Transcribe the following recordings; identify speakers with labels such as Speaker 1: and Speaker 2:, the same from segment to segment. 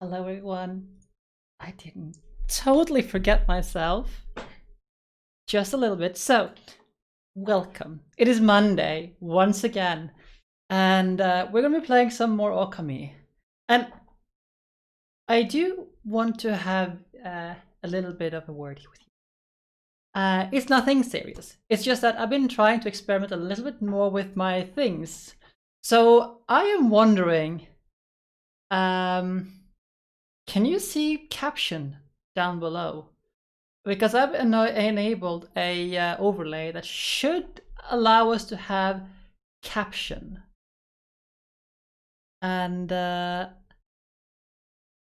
Speaker 1: Hello everyone. I didn't totally forget myself. Just a little bit. So, welcome. It is Monday once again. And we're going to be playing some more Okami. And I do want to have a little bit of a word with you. It's nothing serious. It's just that I've been trying to experiment a little bit more with my things. So I am wondering, can you see caption down below? Because I've enabled a overlay that should allow us to have caption. And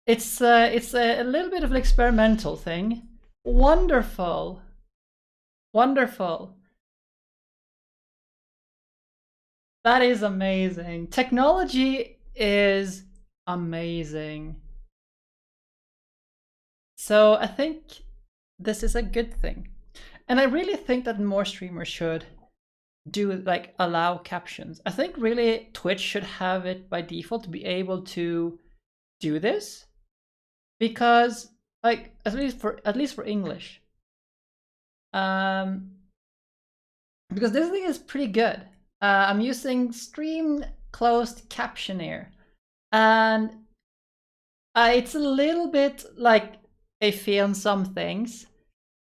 Speaker 1: it's a little bit of an experimental thing. Wonderful. Wonderful. That is amazing. Technology is amazing. So I think this is a good thing. And I really think that more streamers should do like allow captions. I think really Twitch should have it by default to be able to do this, because like at least for English, because this thing is pretty good. I'm using stream closed captioneer, and it's a little bit like iffy on some things,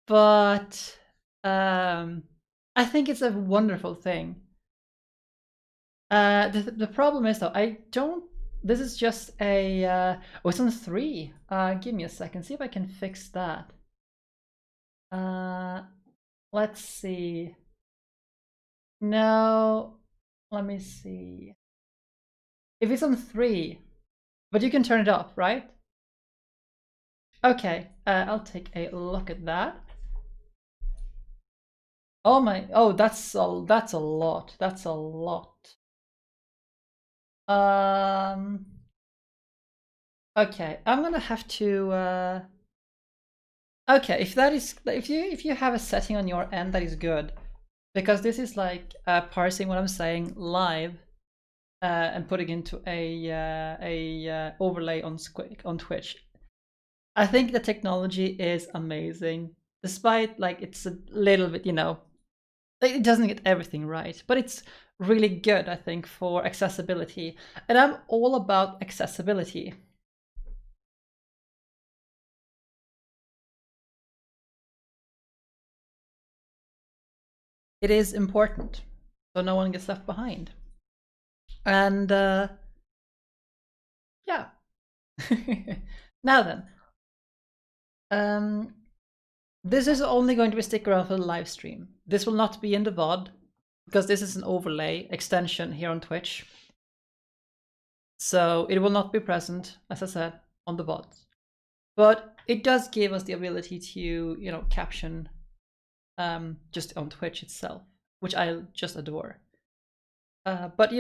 Speaker 1: but I think it's a wonderful thing. The problem is though, I don't. This is just a. Oh, it's on 3. Give me a second. See if I can fix that. Let's see. No, let me see. If it's on 3, but you can turn it off, right? Okay. I'll take a look at that. Oh my! Oh, that's a lot. That's a lot. Okay, I'm gonna have to. Okay, if you have a setting on your end, that is good, because this is like parsing what I'm saying live and putting into a overlay on Twitch. I think the technology is amazing, despite like it's a little bit, it doesn't get everything right, but it's really good, I think, for accessibility. And I'm all about accessibility. It is important, so no one gets left behind. And yeah. Now then, this is only going to be stick around for the live stream. This will not be in the VOD, because this is an overlay extension here on Twitch. So it will not be present, as I said, on the VOD. But it does give us the ability to, caption just on Twitch itself, which I just adore. But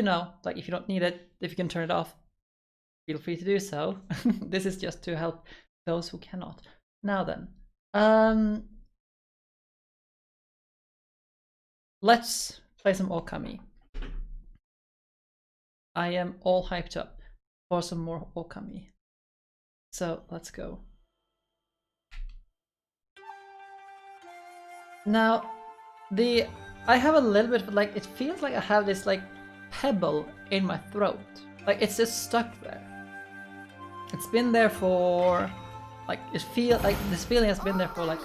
Speaker 1: like if you don't need it, if you can turn it off, feel free to do so. This is just to help those who cannot. Now then, let's play some Okami. I am all hyped up for some more Okami. So let's go. Now, I have a little bit of like, it feels like I have this like pebble in my throat. Like it's just stuck there. It's been there for like, this feeling has been there for like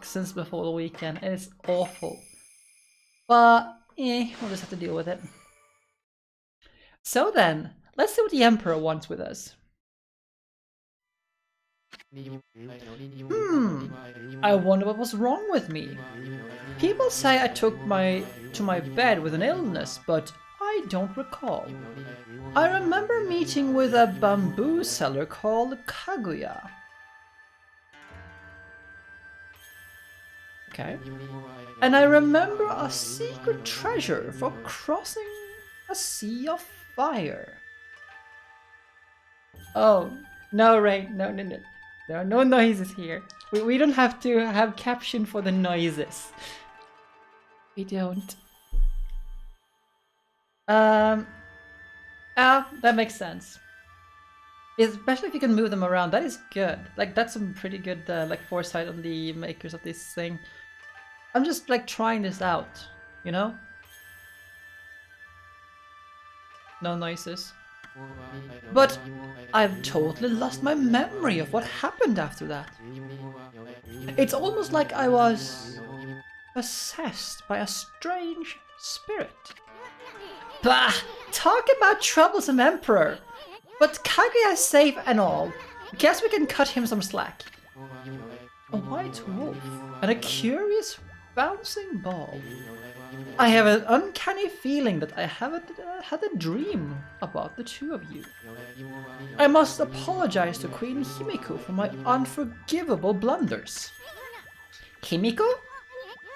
Speaker 1: since before the weekend, and it's awful. But we'll just have to deal with it. So then, let's see what the Emperor wants with us. I wonder what was wrong with me. People say I took to my bed with an illness, but I don't recall. I remember meeting with a bamboo seller called Kaguya. Okay. And I remember a secret treasure for crossing a sea of fire. Oh, no, Ray, no. There are no noises here. We don't have to have caption for the noises. We don't. That makes sense. Especially if you can move them around, that is good. Like, that's some pretty good like foresight on the makers of this thing. I'm just like trying this out, you know? No noises. But I've totally lost my memory of what happened after that. It's almost like I was possessed by a strange spirit. Bah! Talk about troublesome emperor! But Kaguya is safe and all. Guess we can cut him some slack. A white wolf and a curious bouncing ball. I have an uncanny feeling that I haven't had a dream about the two of you. I must apologize to Queen Himiko for my unforgivable blunders. Himiko?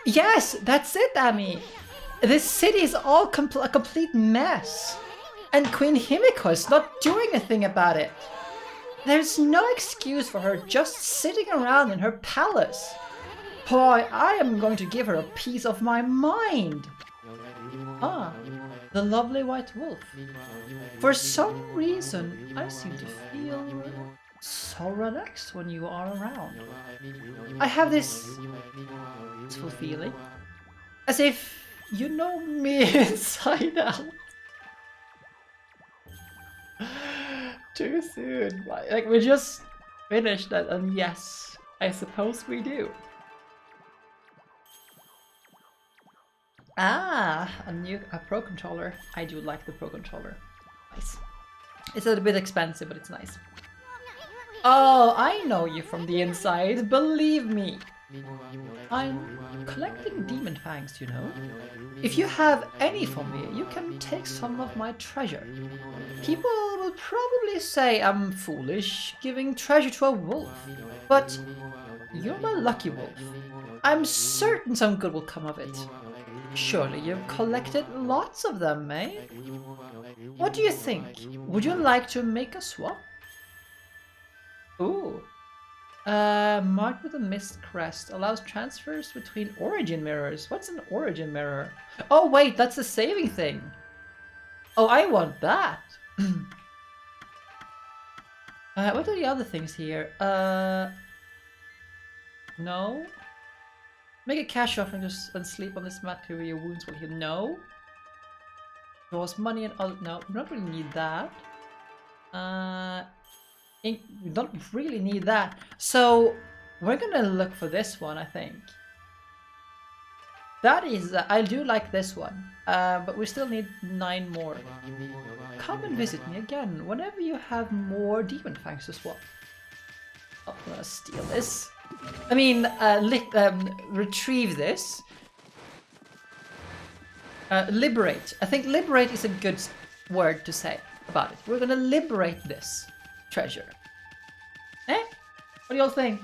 Speaker 1: Yes, that's it, Ami. This city is all a complete mess. And Queen Himiko is not doing a thing about it. There's no excuse for her just sitting around in her palace. Boy, I am going to give her a piece of my mind. Ah, the lovely white wolf. For some reason, I seem to feel so relaxed when you are around. I have this peaceful feeling, as if you know me inside out. Too soon. Like, we just finished that, and yes, I suppose we do. Ah, a Pro Controller. I do like the Pro Controller. Nice. It's a bit expensive, but it's nice. Oh, I know you from the inside, believe me. I'm collecting demon fangs, you know. If you have any for me, you can take some of my treasure. People will probably say I'm foolish giving treasure to a wolf, but you're my lucky wolf. I'm certain some good will come of it. Surely you've collected lots of them, eh? What do you think? Would you like to make a swap? Ooh. Marked with a mist crest allows transfers between origin mirrors. What's an origin mirror? Oh wait, that's the saving thing. Oh, I want that. What are the other things here? No. Make a cash offer and sleep on this mat till your wounds will heal. No. Draws money and other. No, we don't really need that. We don't really need that. So we're gonna look for this one, I think. That is, I do like this one, but we still need 9 more. Come and visit me again whenever you have more demon fangs to swap. Oh, I'm gonna steal this. I mean, retrieve this. Liberate. I think liberate is a good word to say about it. We're gonna liberate this treasure. Eh? What do y'all think?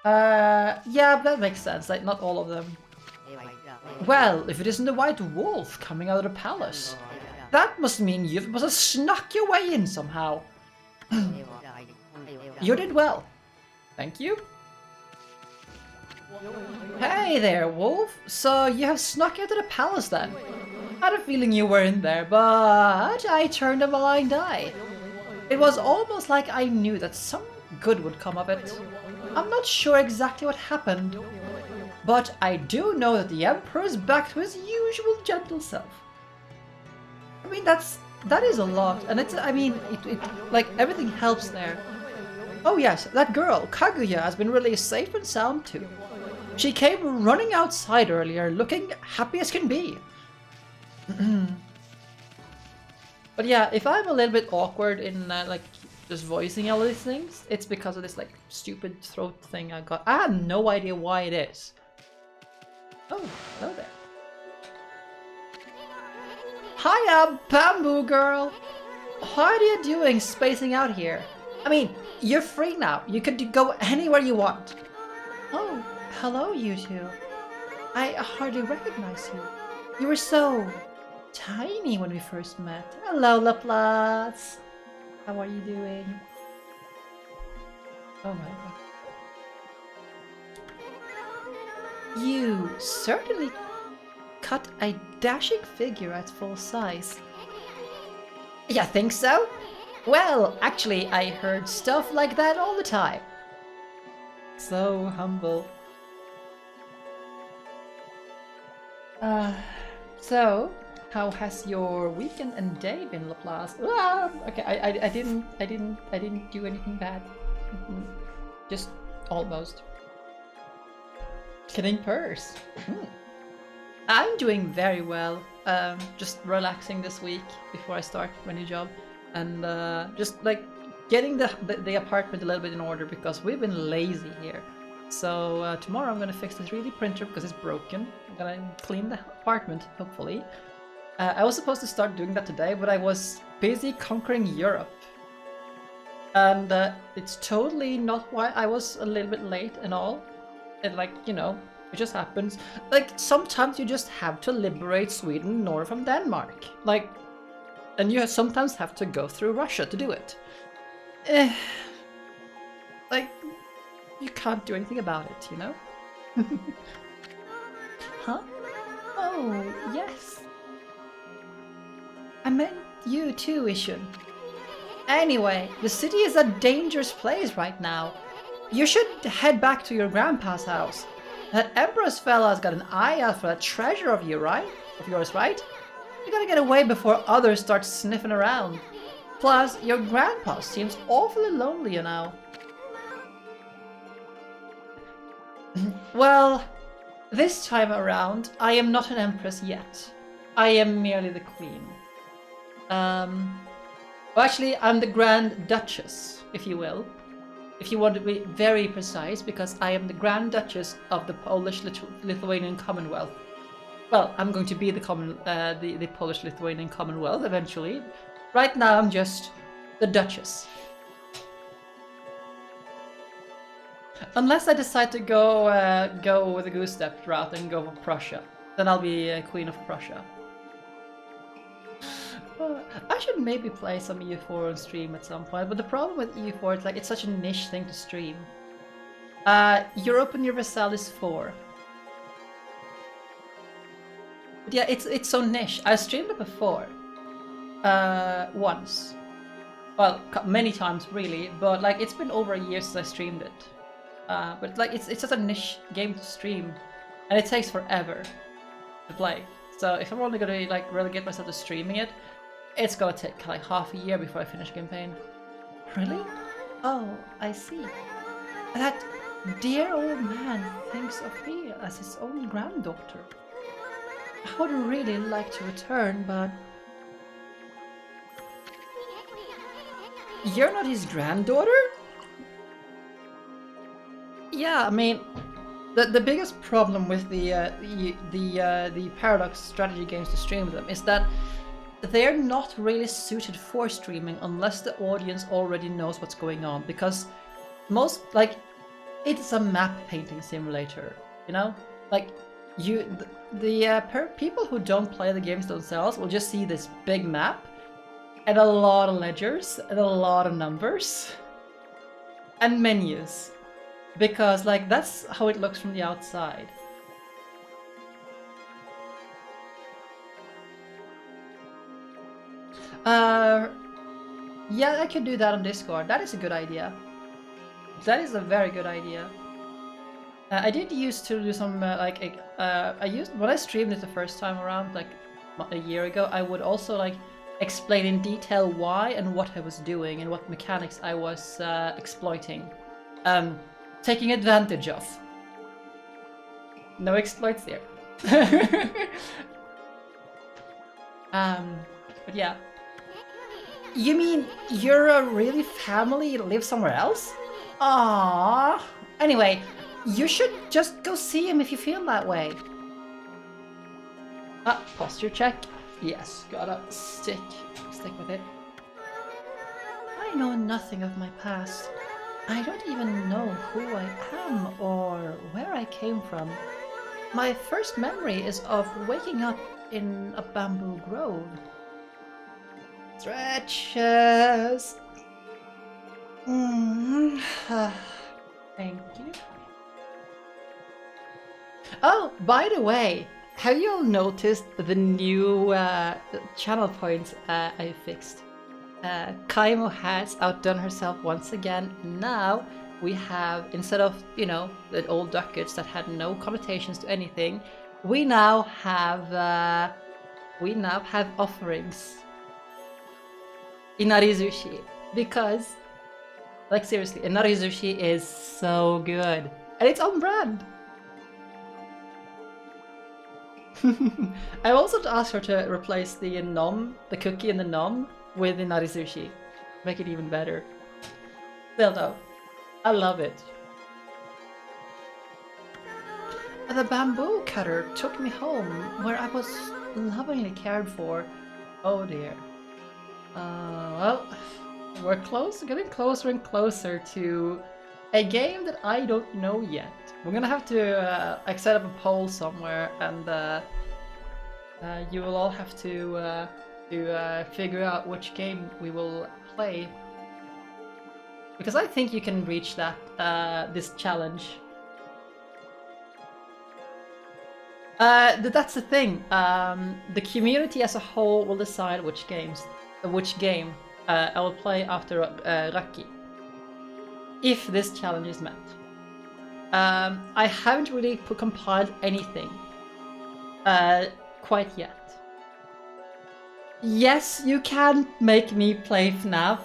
Speaker 1: Yeah, that makes sense. Like, not all of them. Well, if it isn't the white wolf coming out of the palace, that must mean you must have snuck your way in somehow. You did well. Thank you. Hey there, wolf. So you have snuck out of the palace then? I had a feeling you were in there, but I turned a blind eye. It was almost like I knew that some good would come of it. I'm not sure exactly what happened, but I do know that the Emperor is back to his usual gentle self. I mean, that is a lot, and it's, I mean, it like, everything helps there. Oh yes, that girl, Kaguya, has been released safe and sound too. She came running outside earlier, looking happy as can be. But yeah, if I'm a little bit awkward in like just voicing all of these things, it's because of this like stupid throat thing I got. I have no idea why it is. Oh, hello there. Hiya, Bamboo girl! How are you doing spacing out here? I mean, you're free now. You can go anywhere you want. Oh, hello you two. I hardly recognize you. You were so tiny when we first met. Hello, Laplace. How are you doing? Oh my god. You certainly cut a dashing figure at full size. You think so? Well, actually, I heard stuff like that all the time. So humble. So, how has your weekend and day been, Laplace? Okay, I didn't do anything bad. Just almost. Kidding purse. I'm doing very well. Just relaxing this week before I start my new job, and just like getting the apartment a little bit in order because we've been lazy here. So tomorrow I'm gonna fix the 3D printer because it's broken. I'm gonna clean the apartment, hopefully. I was supposed to start doing that today, but I was busy conquering Europe. And it's totally not why I was a little bit late and all. And like, you know, it just happens. Like, sometimes you just have to liberate Sweden north from Denmark. Like, and you sometimes have to go through Russia to do it. Like, you can't do anything about it, you know? Huh? Oh, yes. I meant you too, Ishun. Anyway, the city is a dangerous place right now. You should head back to your grandpa's house. That Empress fella's got an eye out for that treasure of yours, right? You gotta get away before others start sniffing around. Plus, your grandpa seems awfully lonely, you know. Well, this time around, I am not an empress yet. I am merely the queen. Well, actually, I'm the Grand Duchess, if you will. If you want to be very precise, because I am the Grand Duchess of the Polish-Lithuanian Commonwealth. Well, I'm going to be the Polish-Lithuanian Commonwealth eventually. Right now, I'm just the Duchess. Unless I decide to go with the goose step route and go for Prussia, then I'll be Queen of Prussia. I should maybe play some EU4 on stream at some point, but the problem with EU4 is like it's such a niche thing to stream. Europe and Universalis 4. But yeah, it's so niche. I streamed it before. Once. Well, many times really, but like it's been over a year since I streamed it. But like it's just a niche game to stream, and it takes forever to play. So if I'm only gonna like really get myself to streaming it, it's gonna take like half a year before I finish campaign. Really? Oh, I see. That dear old man thinks of me as his own granddaughter. I would really like to return, but you're not his granddaughter? Yeah, I mean, the biggest problem with the Paradox strategy games to stream them is that they're not really suited for streaming unless the audience already knows what's going on, because most, like, it's a map painting simulator, you know? Like, people who don't play the games themselves will just see this big map and a lot of ledgers and a lot of numbers and menus, because like that's how it looks from the outside. Yeah, I could do that on Discord. That is a good idea. That is a very good idea. I did used to do some when I streamed it the first time around, like a year ago, I would also like explain in detail why and what I was doing and what mechanics I was exploiting, taking advantage of. No exploits here. But yeah. You mean you're a really family live somewhere else? Aww. Anyway, you should just go see him if you feel that way. Posture check. Yes, gotta stick with it. I know nothing of my past. I don't even know who I am or where I came from. My first memory is of waking up in a bamboo grove. Stretches. Thank you. Oh, by the way, have you all noticed the new channel points I fixed? Kaimo has outdone herself once again. Now we have, instead of, you know, the old ducats that had no connotations to anything, we now have offerings. Inarizushi. Because, like seriously, Inarizushi is so good. And it's on brand. I've also asked her to replace the nom, the cookie and the nom, with the Inarizushi. Make it even better. Still though, I love it. The bamboo cutter took me home, where I was lovingly cared for. Oh dear. Well, we're getting closer and closer to a game that I don't know yet. We're gonna have to set up a poll somewhere, and you will all have to figure out which game we will play. Because I think you can reach that this challenge. That's the thing. The community as a whole will decide which game I will play after Raki, if this challenge is met. I haven't really compiled anything quite yet. Yes, you can make me play FNAF,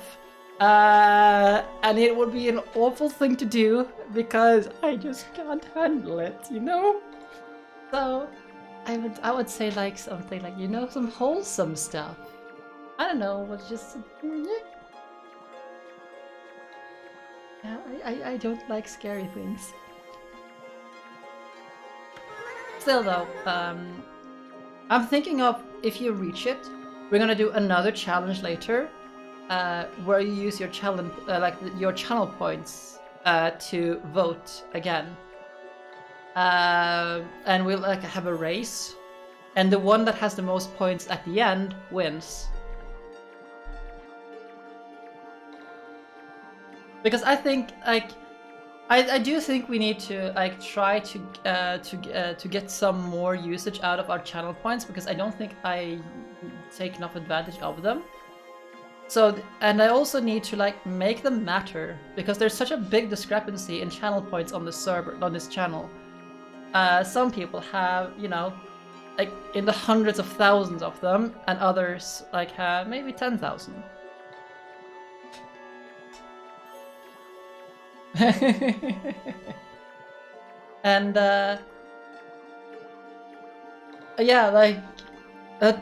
Speaker 1: and it would be an awful thing to do because I just can't handle it, you know? So I would say like something like, you know, some wholesome stuff. I don't know, but just yeah, I don't like scary things. Still though, I'm thinking of, if you reach it, we're gonna do another challenge later, where you use your challenge, your channel points, to vote again. And we'll like have a race, and the one that has the most points at the end wins. Because I think like I do think we need to like try to get some more usage out of our channel points, because I don't think I take enough advantage of them. So, and I also need to like make them matter, because there's such a big discrepancy in channel points on this server, on this channel. Some people have, you know, like in the hundreds of thousands of them, and others like have maybe 10,000. And yeah, like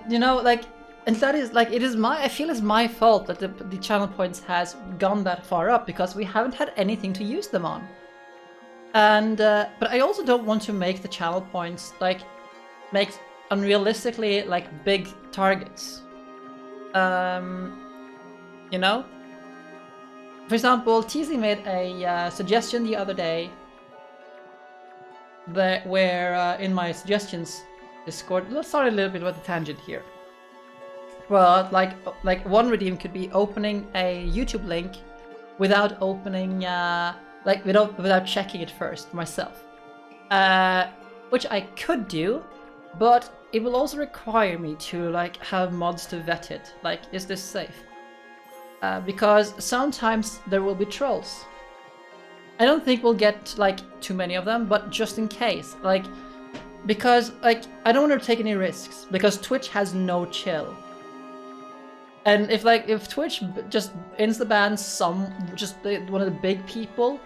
Speaker 1: you know, like, and that is like, I feel it's my fault that the channel points has gone that far up, because we haven't had anything to use them on. And but I also don't want to make the channel points like make unrealistically like big targets. You know, for example, TZ made a suggestion the other day that where in my suggestions Discord, let's start a little bit with a tangent here. Well, like one redeem could be opening a YouTube link without opening like without checking it first myself, which I could do, but it will also require me to like have mods to vet it. Like, is this safe? Because sometimes there will be trolls. I don't think we'll get like too many of them, but just in case, like, because like I don't want to take any risks, because Twitch has no chill. And if Twitch just insta-bans one of the big people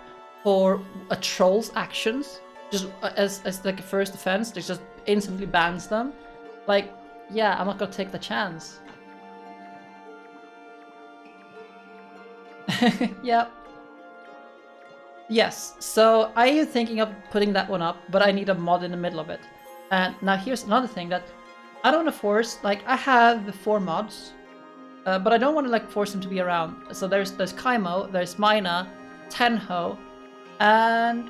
Speaker 1: for a troll's actions, just as like a first offense, they just instantly bans them. Like, yeah, I'm not gonna take the chance. Yep. Yes, so I am thinking of putting that one up, but I need a mod in the middle of it. And now here's another thing that I don't want to force. Like, I have the 4 mods, but I don't want to like force them to be around. So there's Kaimo, there's Mina, Tenho, and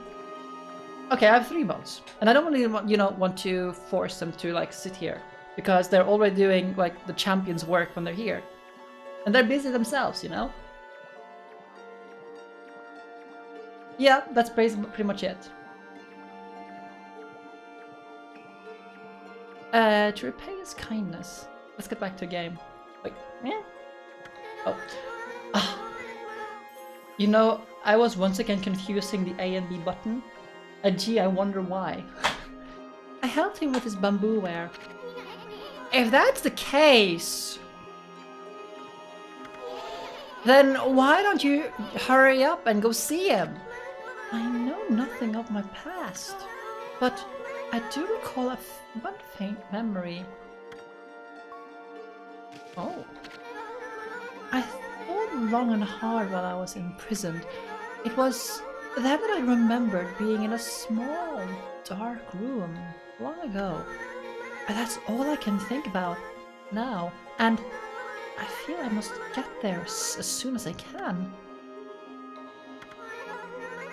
Speaker 1: okay, I have 3 mods, and I don't really want to force them to like sit here, because they're already doing like the champions' work when they're here, and they're busy themselves, you know. Yeah, that's pretty much it. To repay his kindness. Let's get back to a game. Like, yeah. Oh. Ah. You know, I was once again confusing the A and B button. And gee, I wonder why. I helped him with his bamboo ware. If that's the case, then why don't you hurry up and go see him? I know nothing of my past, but I do recall one faint memory. Oh. I thought long and hard while I was imprisoned. It was then that I remembered being in a small, dark room long ago. And that's all I can think about now, and I feel I must get there as soon as I can.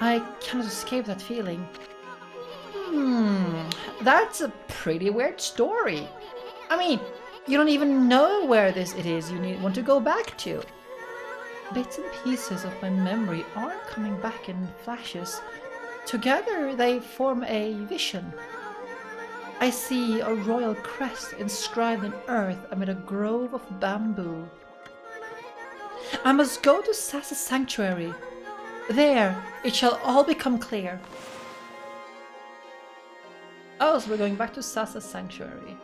Speaker 1: I cannot escape that feeling. That's a pretty weird story. I mean, you don't even know where it is you want to go back to. Bits and pieces of my memory are coming back in flashes. Together they form a vision. I see a royal crest inscribed in earth amid a grove of bamboo. I must go to Sasa's sanctuary. There, it shall all become clear. Oh, so we're going back to Sasa's sanctuary.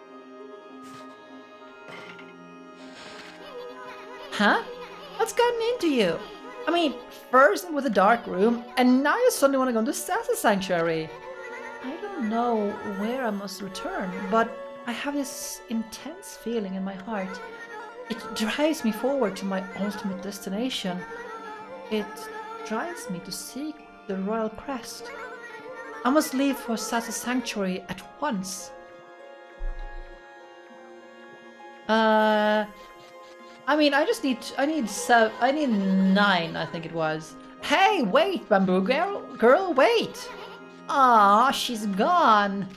Speaker 1: Huh? What's gotten into you? I mean, first with a dark room, and now you suddenly want to go into Sasa's sanctuary. I don't know where I must return, but I have this intense feeling in my heart. It drives me forward to my ultimate destination. It drives me to seek the royal crest. I must leave for Sasa's sanctuary at once. I mean, I need 9, I think it was. Hey, wait, Bamboo girl, wait! Ah, she's gone.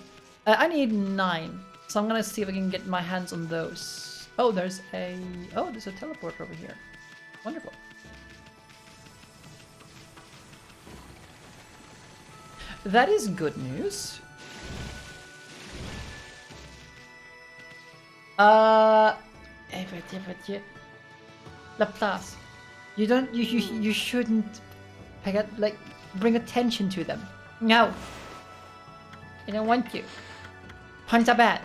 Speaker 1: I need 9, so I'm gonna see if I can get my hands on those. Oh, there's a teleport over here. Wonderful. That is good news. Laplace, you shouldn't bring attention to them. No, I don't want to. Puns are bad.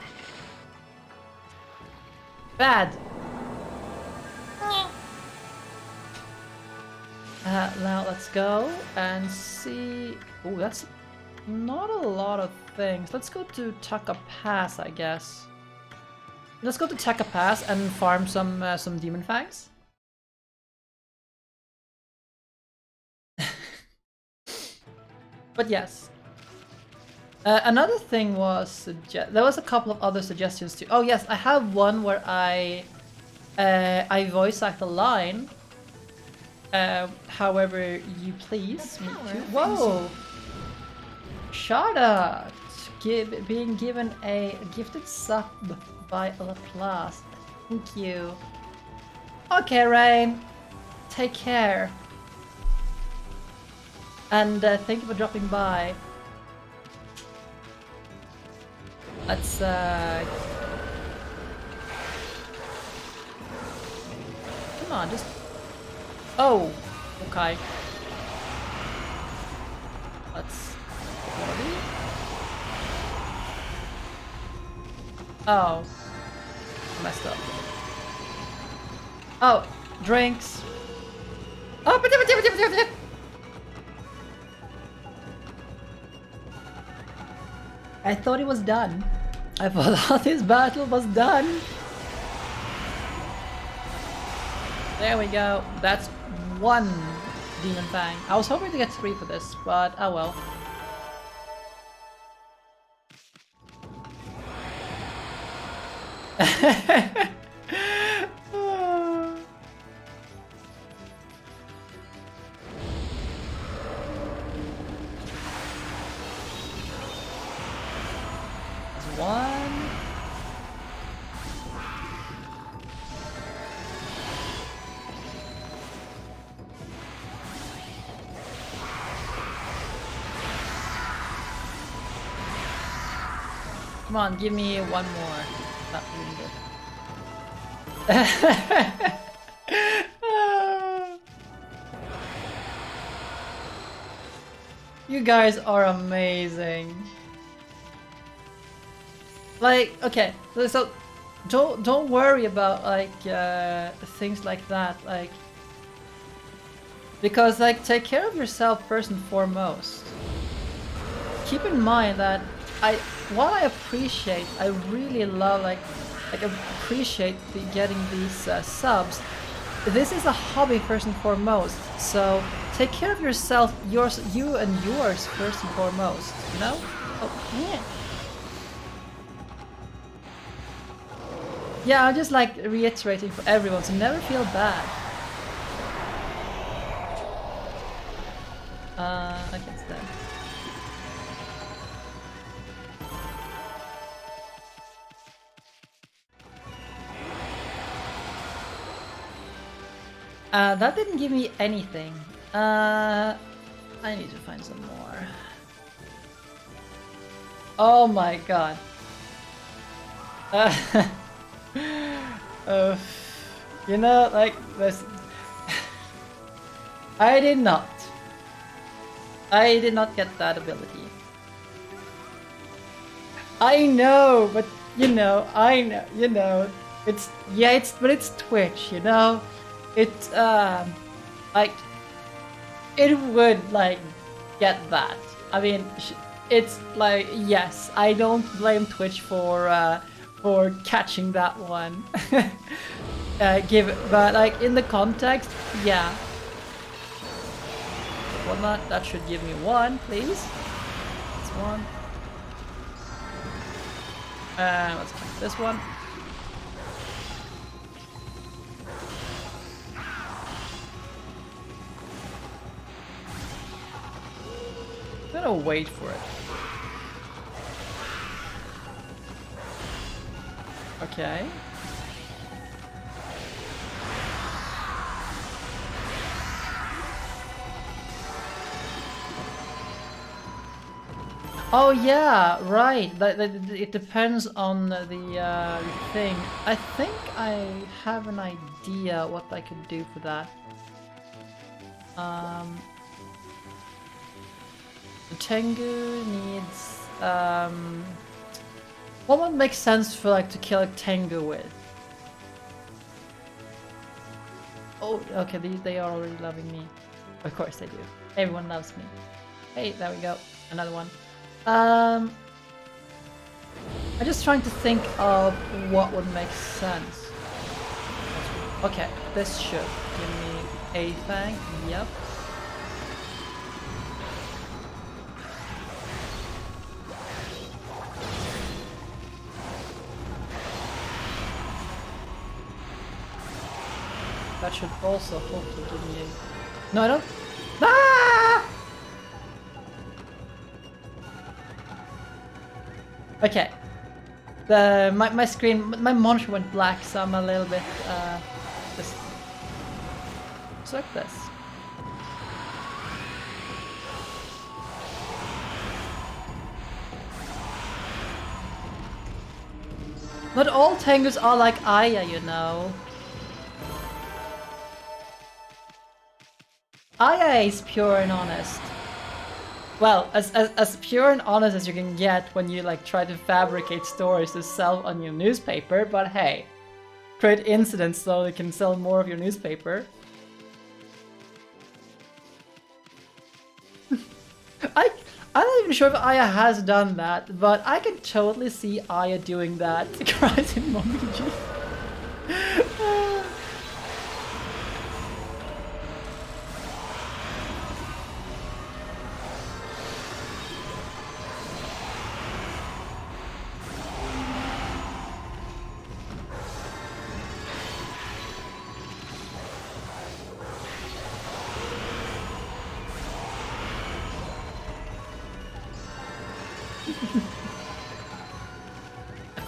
Speaker 1: Bad. Now let's go and see. Oh, that's not a lot of things. Let's go to Taka Pass, I guess. Let's go to Taka Pass and farm some demon fangs. But yes. Another thing was there was a couple of other suggestions too. Oh yes, I have one where I voice act a line. However you please. Me too. Whoa! Shada being given a gifted sub by Laplace. Thank you. Okay, Rain. Take care. And thank you for dropping by. Let's come on, just oh, okay. Let's oh, messed up. Oh, drinks. Oh, I thought it was done. I thought this battle was done. There we go. That's 1 demon fang. I was hoping to get 3 for this, but oh well. That's 1. Come on, give me 1 more. Not really good. You guys are amazing. Like, okay, so don't worry about like things like that, like, because like take care of yourself first and foremost. Keep in mind that what I appreciate, I really love, like appreciate getting these subs. This is a hobby first and foremost, so take care of yourself, you and yours first and foremost, you know? Oh, yeah. Yeah, I'm just like reiterating for everyone, so never feel bad. Okay, it's dead. That didn't give me anything. I need to find some more. Oh my god. You know, like this. I did not get that ability. I know, but you know, it's but it's Twitch, you know. It like it would like get that. I mean, it's like, yes, I don't blame Twitch for catching that one. But like in the context, yeah. Well, that should give me one, please. That's one. Let's keep this one. I'm gonna wait for it. Okay. Oh yeah, right. It depends on the thing. I think I have an idea what I could do for that. The Tengu needs what would make sense for like to kill a Tengu with? Oh, okay, they are already loving me. Of course they do. Everyone loves me. Hey, there we go. Another one. I'm just trying to think of what would make sense. Okay, this should give me a thing. Yep. That should also hopefully give me a... No, I don't... Ah! Okay. My screen, my monitor went black, so I'm a little bit just like this. Not all Tengus are like Aya, you know. Aya is pure and honest. Well, as pure and honest as you can get when you like try to fabricate stories to sell on your newspaper, but hey, create incidents so you can sell more of your newspaper. I'm not even sure if Aya has done that, but I can totally see Aya doing that. Cries in Momiji.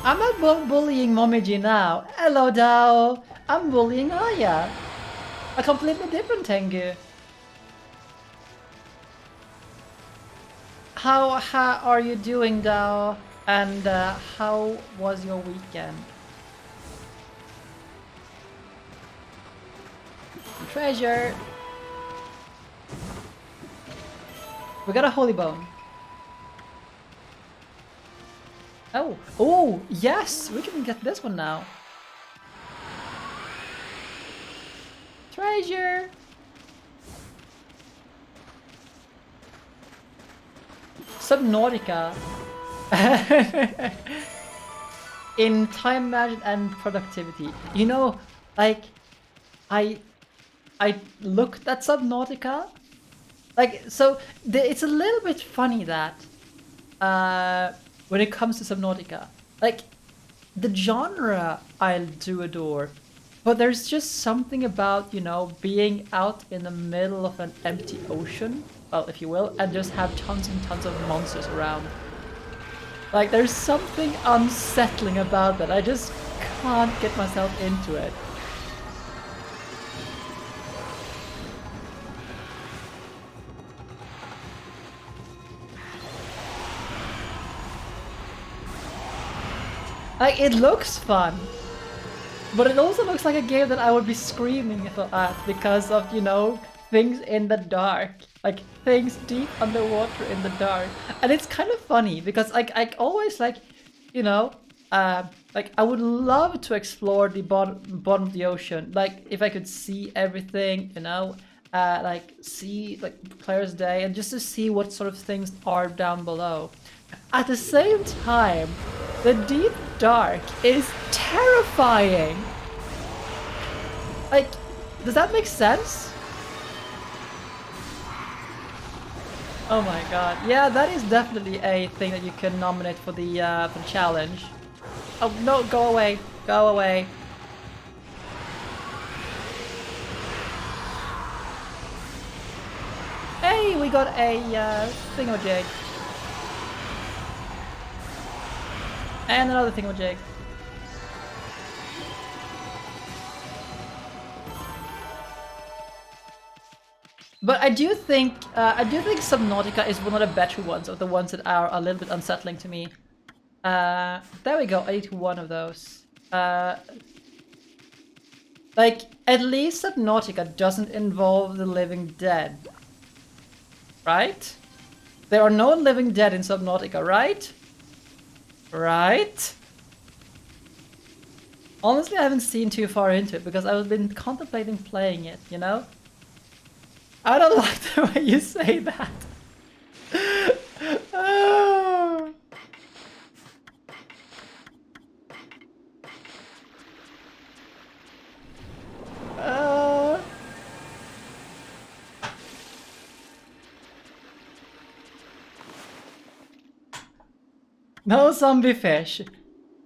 Speaker 1: I'm not bullying Momiji now. Hello, Dao. I'm bullying Aya. A completely different Tengu. How are you doing, Dao? And how was your weekend? Treasure. We got a holy bone. Oh, oh, yes, we can get this one now. Treasure. Subnautica. In time management and productivity. You know, like, I looked at Subnautica. Like, so it's a little bit funny that when it comes to Subnautica, like, the genre I do adore, but there's just something about, you know, being out in the middle of an empty ocean, well, if you will, and just have tons and tons of monsters around. Like, there's something unsettling about that. I just can't get myself into it. Like, it looks fun, but it also looks like a game that I would be screaming at because of, you know, things in the dark. Like, things deep underwater in the dark. And it's kind of funny because I always, like, you know, like, I would love to explore the bottom of the ocean. Like, if I could see everything, you know, like, see, like, Claire's Day, and just to see what sort of things are down below. At the same time, the deep dark is terrifying. Like, does that make sense? Oh my god. Yeah, that is definitely a thing that you can nominate for the challenge. Oh no, go away. Go away. Hey, we got a thingamajig. And another thingamajig. But I do think Subnautica is one of the better ones, of the ones that are a little bit unsettling to me. There we go. I need one of those. Like, at least Subnautica doesn't involve the living dead, right? There are no living dead in Subnautica, right? Right? Honestly, I haven't seen too far into it because I've been contemplating playing it, you know? I don't like the way you say that. Oh. No zombie fish.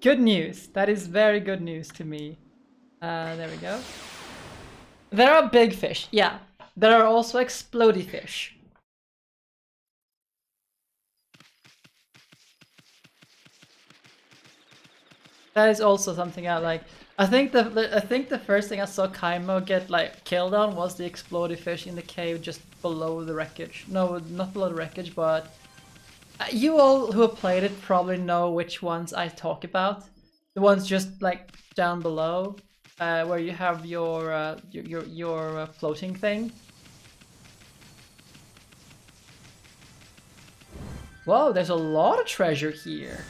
Speaker 1: Good news. That is very good news to me. There we go. There are big fish, yeah. There are also explodey fish. That is also something I like. I think the first thing I saw Kaimo get, like, killed on was the explodey fish in the cave just below the wreckage. No, not below the wreckage, but you all who have played it probably know which ones I talk about. The ones just, like, down below, where you have your floating thing. Whoa, there's a lot of treasure here.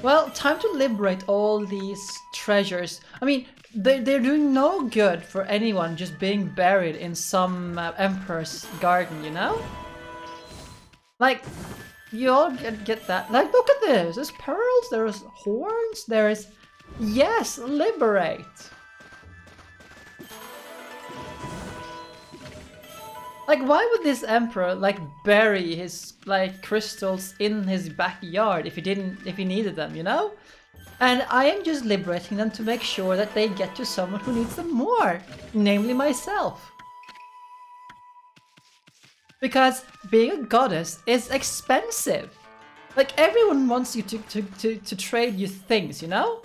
Speaker 1: Well, time to liberate all these treasures. I mean, they're doing no good for anyone just being buried in some emperor's garden, you know? Like, you all get that. Like, look at this. There's pearls, there's horns, there is... Yes, liberate! Like, why would this emperor, like, bury his, like, crystals in his backyard if he needed them, you know? And I am just liberating them to make sure that they get to someone who needs them more, namely myself. Because being a goddess is expensive. Like, everyone wants you to trade you things, you know?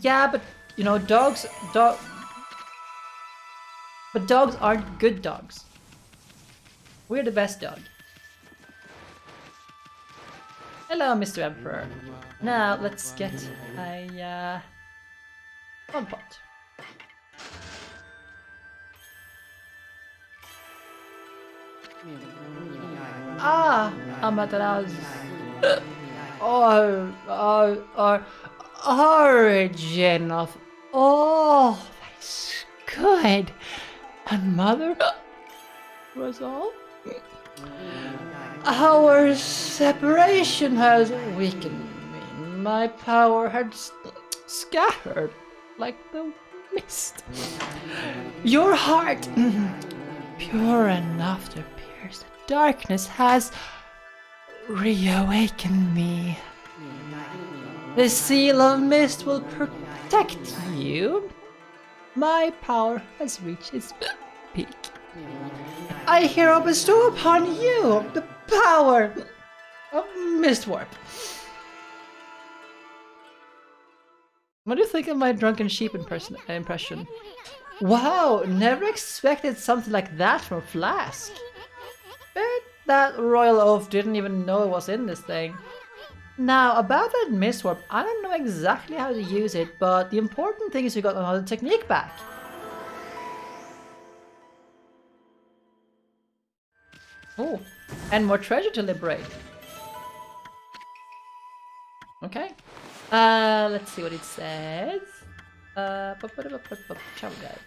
Speaker 1: Yeah, but, you know, but dogs aren't good dogs. We're the best dog. Hello, Mr. Emperor. Now let's get a one pot. Ah, Amaterasu. Origin of all that's good. And mother was all. Our separation has weakened me. My power has scattered like the mist. Your heart, pure enough to pierce the darkness, has reawakened me. The seal of mist will protect you. My power has reached its peak. I hereby bestow upon you the power of Mistwarp. What do you think of my drunken sheep impression? Wow, never expected something like that from Flask. Bet that royal oaf didn't even know it was in this thing. Now, about that Mistwarp, I don't know exactly how to use it, but the important thing is we got another technique back. Oh, and more treasure to liberate. Okay. Let's see what it says. Travel guide.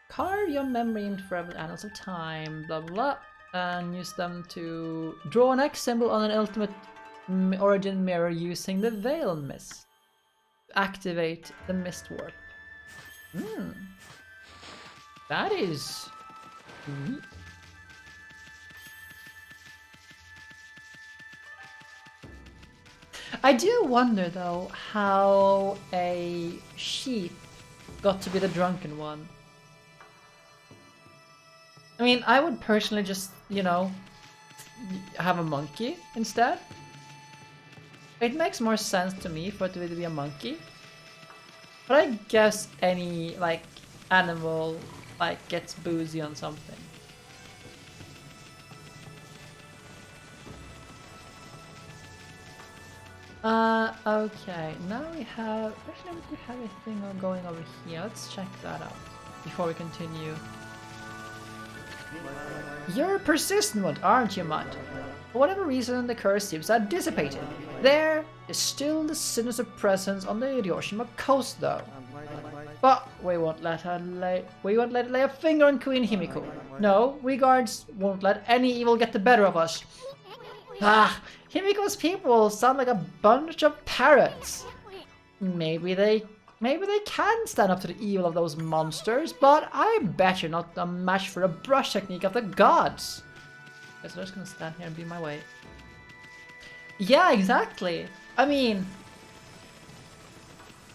Speaker 1: Carve your memory into forever annals of time, blah blah blah, and use them to draw an X symbol on an ultimate origin mirror using the Veil Mist. Activate the Mistwarp. That is... I do wonder though how a sheep got to be the drunken one. I mean, I would personally just, you know, have a monkey instead. It makes more sense to me for it to be a monkey. But I guess any, like, animal, like, gets boozy on something. Okay, now we have... Actually, we have a thing going over here. Let's check that out before we continue. You're persistent one, aren't you, Mud? For whatever reason, the curse seems to have dissipated. There is still the sinister presence on the Hiroshima coast, though. But we won't let it lay a finger on Queen Himiko. No, we guards won't let any evil get the better of us. Ah, Himiko's people sound like a bunch of parrots. Maybe they can stand up to the evil of those monsters, but I bet you're not a match for the brush technique of the gods. Guess I'm just gonna stand here and be my way. Yeah, exactly. I mean,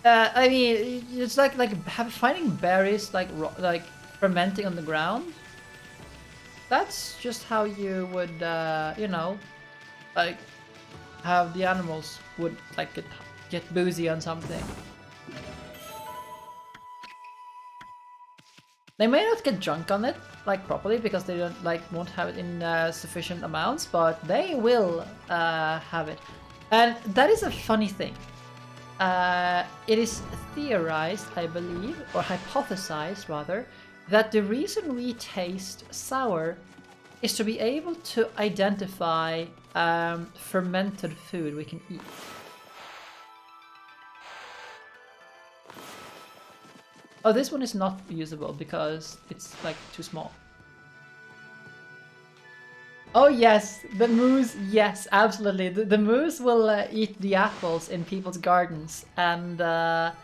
Speaker 1: it's like finding berries like fermenting on the ground. That's just how you would, you know, like have the animals would like get boozy on something. They may not get drunk on it, like, properly, because they don't, like, won't have it in sufficient amounts, but they will have it. And that is a funny thing. It is theorized, I believe, or hypothesized, rather, that the reason we taste sour is to be able to identify fermented food we can eat. Oh, this one is not usable because it's like too small. Oh yes, the moose, yes, absolutely. The moose will eat the apples in people's gardens and they'll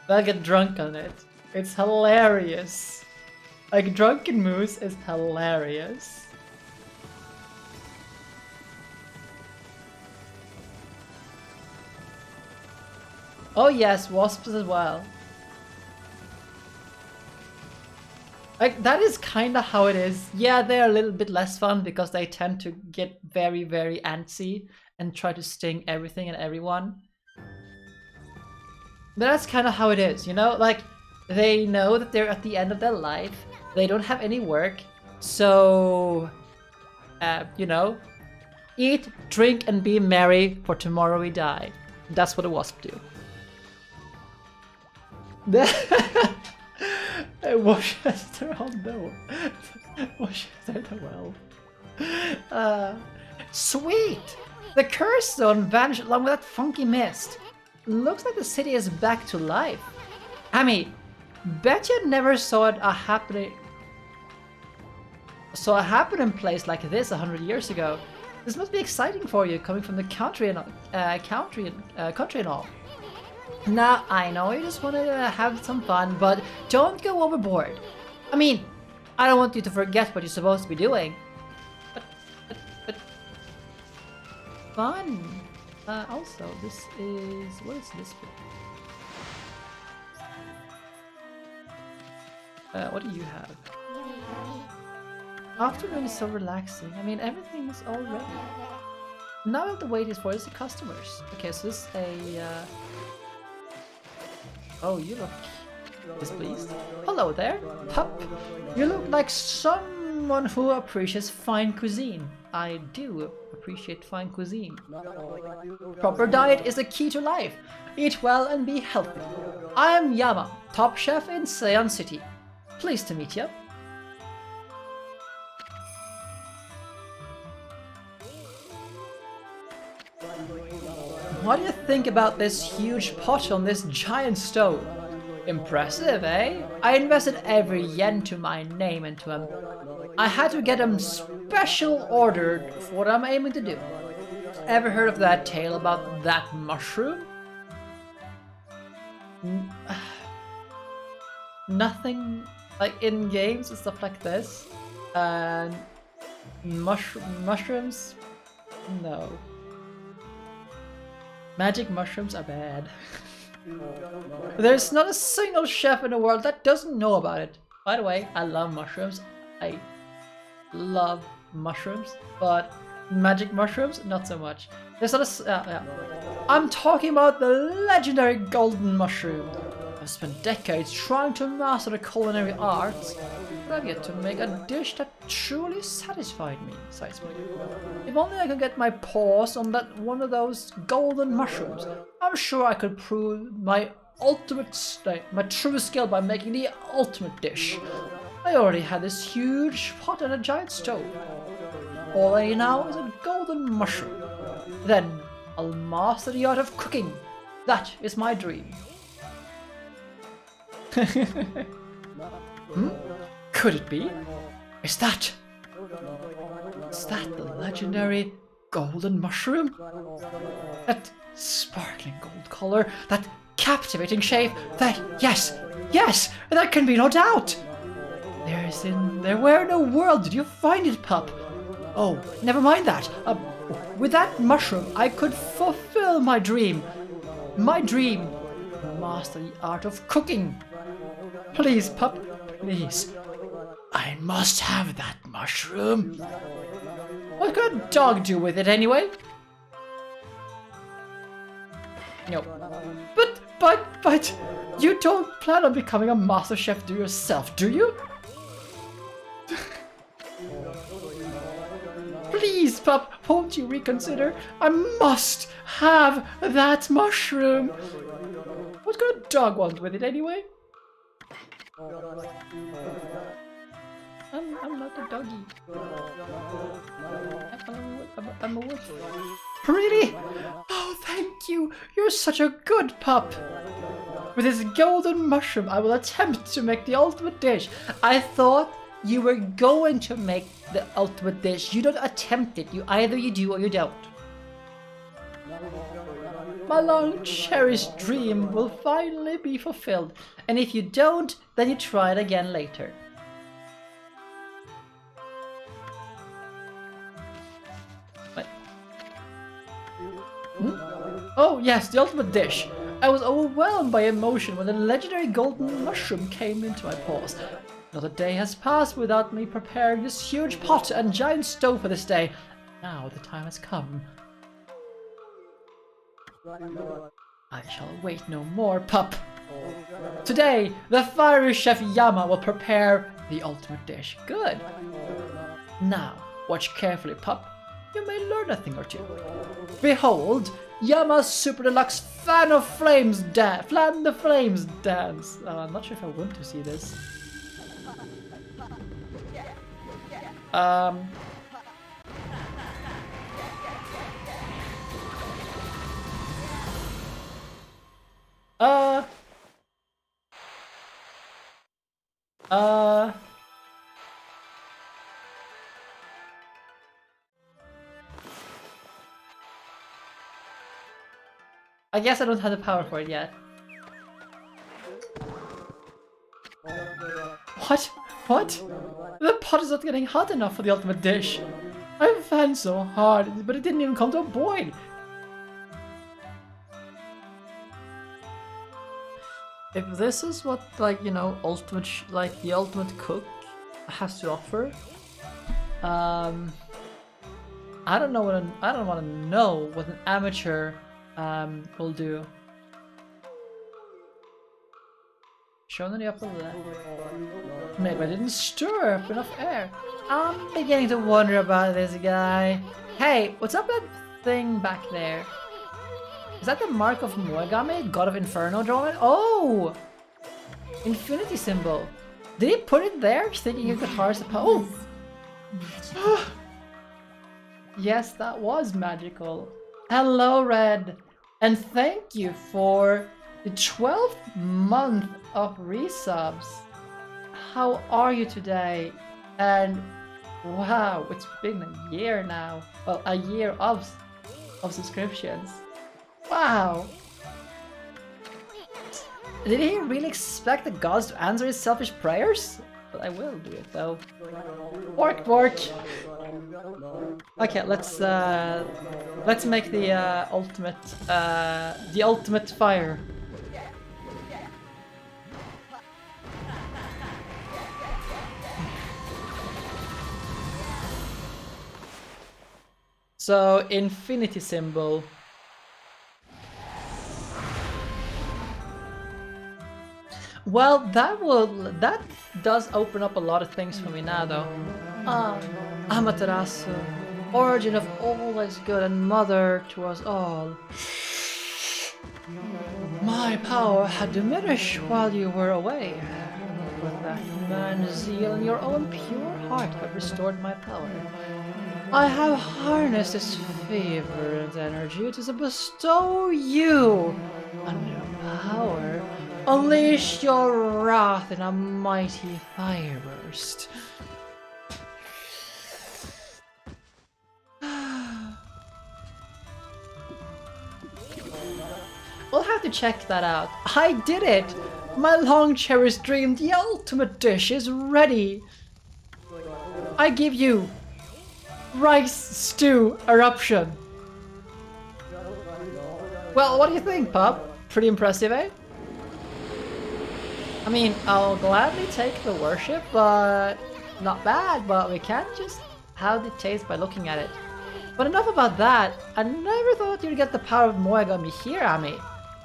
Speaker 1: get drunk on it. It's hilarious. Like, drunken moose is hilarious. Oh yes, wasps as well. Like, that is kinda how it is. Yeah, they're a little bit less fun because they tend to get very, very antsy and try to sting everything and everyone. But that's kinda how it is, you know? Like, they know that they're at the end of their life, they don't have any work, so You know, eat, drink, and be merry, for tomorrow we die. That's what a wasp do. Worcester, oh no. Worcester the well. Sweet! The curse zone vanished along with that funky mist. Looks like the city is back to life. I mean, bet you never saw a happening place like this 100 years ago. This must be exciting for you, coming from the country and country and all. Now, I know you just want to have some fun, but don't go overboard. I mean, I don't want you to forget what you're supposed to be doing. But fun. Also, this is... what is this for? What do you have? Afternoon is so relaxing. I mean, everything is all ready. Now the wait is for is the customers. Okay, so this is a... Oh, you look displeased. Hello there, pup. You look like someone who appreciates fine cuisine. I do appreciate fine cuisine. Proper diet is the key to life. Eat well and be healthy. I am Yama, top chef in Seon City. Pleased to meet you. What do you think about this huge pot on this giant stove? Impressive, eh? I invested every yen to my name into him. I had to get him special ordered for what I'm aiming to do. Ever heard of that tale about that mushroom? Nothing like in games and stuff like this. And mushrooms? No. Magic mushrooms are bad. There's not a single chef in the world that doesn't know about it. By the way, I love mushrooms. I love mushrooms, but magic mushrooms, not so much. There's not a... I'm talking about the legendary golden mushroom. I've spent decades trying to master the culinary arts, but I've yet to make a dish that truly satisfies me. If only I could get my paws on that one of those golden mushrooms, I'm sure I could prove my true skill by making the ultimate dish. I already had this huge pot and a giant stove. All I need now is a golden mushroom. Then I'll master the art of cooking. That is my dream. Could it be? Is that the legendary golden mushroom? That sparkling gold color, that captivating shape, that yes, that can be no doubt. Where in the world did you find it, pup? Oh, never mind that. With that mushroom, I could fulfill my dream. My dream, master the art of cooking. Please, pup, please. I must have that mushroom. What could a dog do with it anyway? No. But, you don't plan on becoming a master chef do yourself, do you? Please, pup, won't you reconsider? I must have that mushroom. What could a dog want with it anyway? I'm not a doggy. I'm a wolf. Really? Oh, thank you. You're such a good pup. With this golden mushroom, I will attempt to make the ultimate dish. I thought you were going to make the ultimate dish. You don't attempt it. Either you do or you don't. My long cherished dream will finally be fulfilled. And if you don't, then you try it again later. What? Oh yes, the ultimate dish. I was overwhelmed by emotion when the legendary golden mushroom came into my paws. Not a day has passed without me preparing this huge pot and giant stove for this day. Now the time has come. I shall wait no more, pup. Today, the fiery chef Yama will prepare the ultimate dish. Good. Now, Watch carefully, pup. You may learn a thing or two. Behold, Yama's Super Deluxe Fan of Flames dance. Fan the Flames dance. I'm not sure if I want to see this. I guess I don't have the power for it yet. What? What? The pot is not getting hot enough for the ultimate dish. I've fanned so hard, but it didn't even come to a boil. If this is what, like, you know, the ultimate cook has to offer, I don't want to know what an amateur will do. Shown in the upper left. Maybe I didn't stir up enough air. I'm beginning to wonder about this guy. Hey, what's up that thing back there? Is that the mark of Okami, God of Inferno drawing? Oh! Infinity symbol. Did he put it there thinking you could harness the power? Oh! Yes, that was magical. Hello, Red. And thank you for the 12th month of resubs. How are you today? And wow, it's been a year now. Well, a year of subscriptions. Wow. Did he really expect the gods to answer his selfish prayers? But I will do it though. Bork bork. Okay, let's make the ultimate fire. So infinity symbol. Well, that does open up a lot of things for me now, though. Amaterasu, origin of all is good and mother to us all. My power had diminished while you were away, but that man's zeal and your own pure heart have restored my power. I have harnessed this fervent energy to bestow you under power. Unleash your wrath in a mighty fireburst. We'll have to check that out. I did it! My long-cherished dream, the ultimate dish, is ready! I give you rice stew eruption. Well, what do you think, pup? Pretty impressive, eh? I mean, I'll gladly take the worship, but not bad, but we can't just have it taste by looking at it. But enough about that. I never thought you'd get the power of Moegami here, Ami.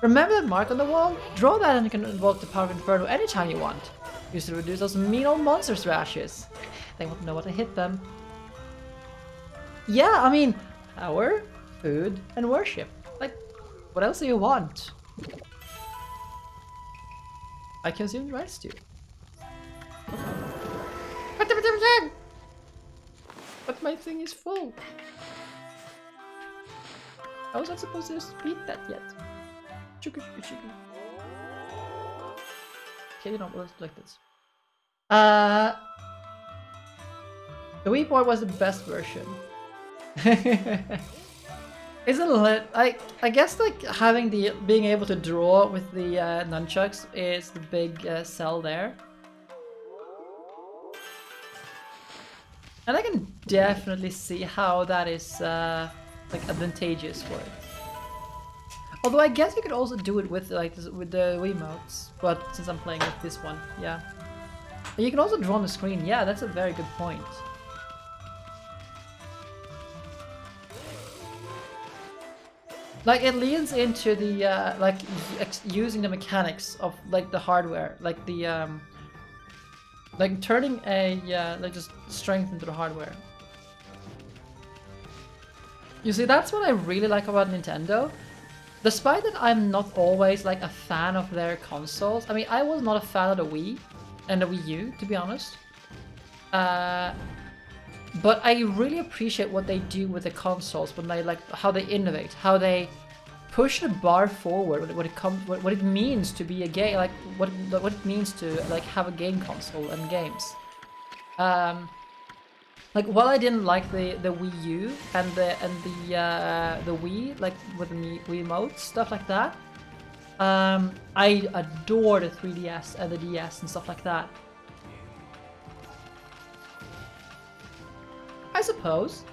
Speaker 1: Remember that mark on the wall? Draw that and you can invoke the power of Inferno anytime you want. Used to reduce those mean old monsters to ashes. They won't know what to hit them. Yeah, I mean, power, food, and worship. Like, what else do you want? I consumed rice stew. But my thing is full. I was not supposed to speak that yet. Okay, you know, let's do like this. The Wii board was the best version. Isn't it? I guess like having being able to draw with the nunchucks is the big sell there. And I can definitely see how that is like advantageous for it. Although I guess you could also do it with like with the Wiimotes, but since I'm playing with this one, yeah. And you can also draw on the screen. Yeah, that's a very good point. Like it leans into the like using the mechanics of like the hardware, like the like turning a like just strength into the hardware. You see, that's what I really like about Nintendo. Despite that I'm not always like a fan of their consoles. I mean, I was not a fan of the Wii and the Wii U, to be honest. But I really appreciate what they do with the consoles when they like how they innovate, how they push the bar forward when it comes what it means to be a game, like what it means to like have a game console and games. Like while I didn't like the Wii U and the Wii, like with the Wii Wiimote stuff like that, I adore the 3DS and the DS and stuff like that. I suppose.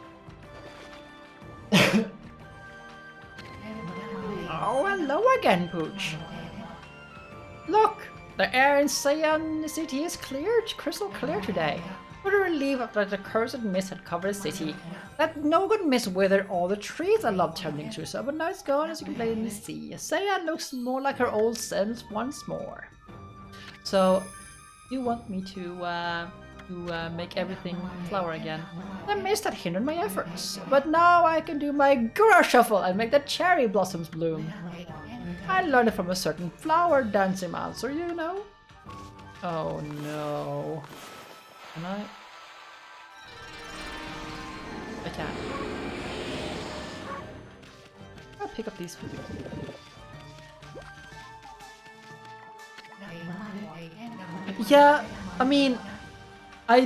Speaker 1: Oh, hello again, Pooch. Look, the air in Saiyan City is clear, crystal clear today. What a relief after the cursed mist had covered the city. That no good mist withered all the trees I loved turning to, so but now it's gone, as you can plainly see. Saiyan looks more like her old self once more. So, you want me to make everything flower again. The mist had hindered my efforts, but now I can do my Gura Shuffle and make the cherry blossoms bloom. I learned it from a certain flower dancing master, you know. Oh no. Can I? I can. I'll pick up these food. Yeah, I mean, I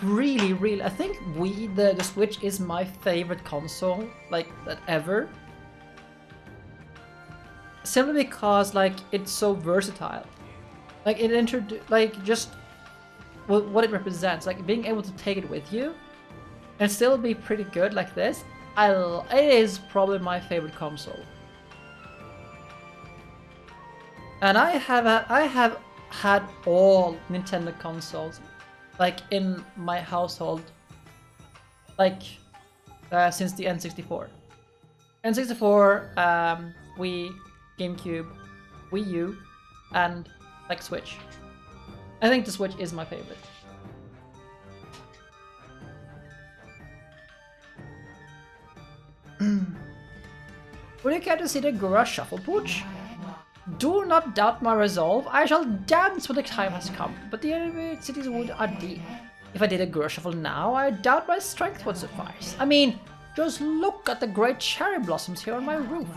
Speaker 1: really, I think the Switch is my favorite console, like, that ever. Simply because, like, it's so versatile. Like, just what it represents, like, being able to take it with you and still be pretty good like this, it is probably my favorite console. And I have had all Nintendo consoles, like, in my household, like, since the N64. N64, Wii, GameCube, Wii U, and, like, Switch. I think the Switch is my favorite. Would you care to see the Gura Shuffle, Pooch? Do not doubt my resolve. I shall dance when the time has come, but the enemy cities would are deep. If I did a Gura Shuffle now, I doubt my strength would suffice. I mean, just look at the great cherry blossoms here on my roof.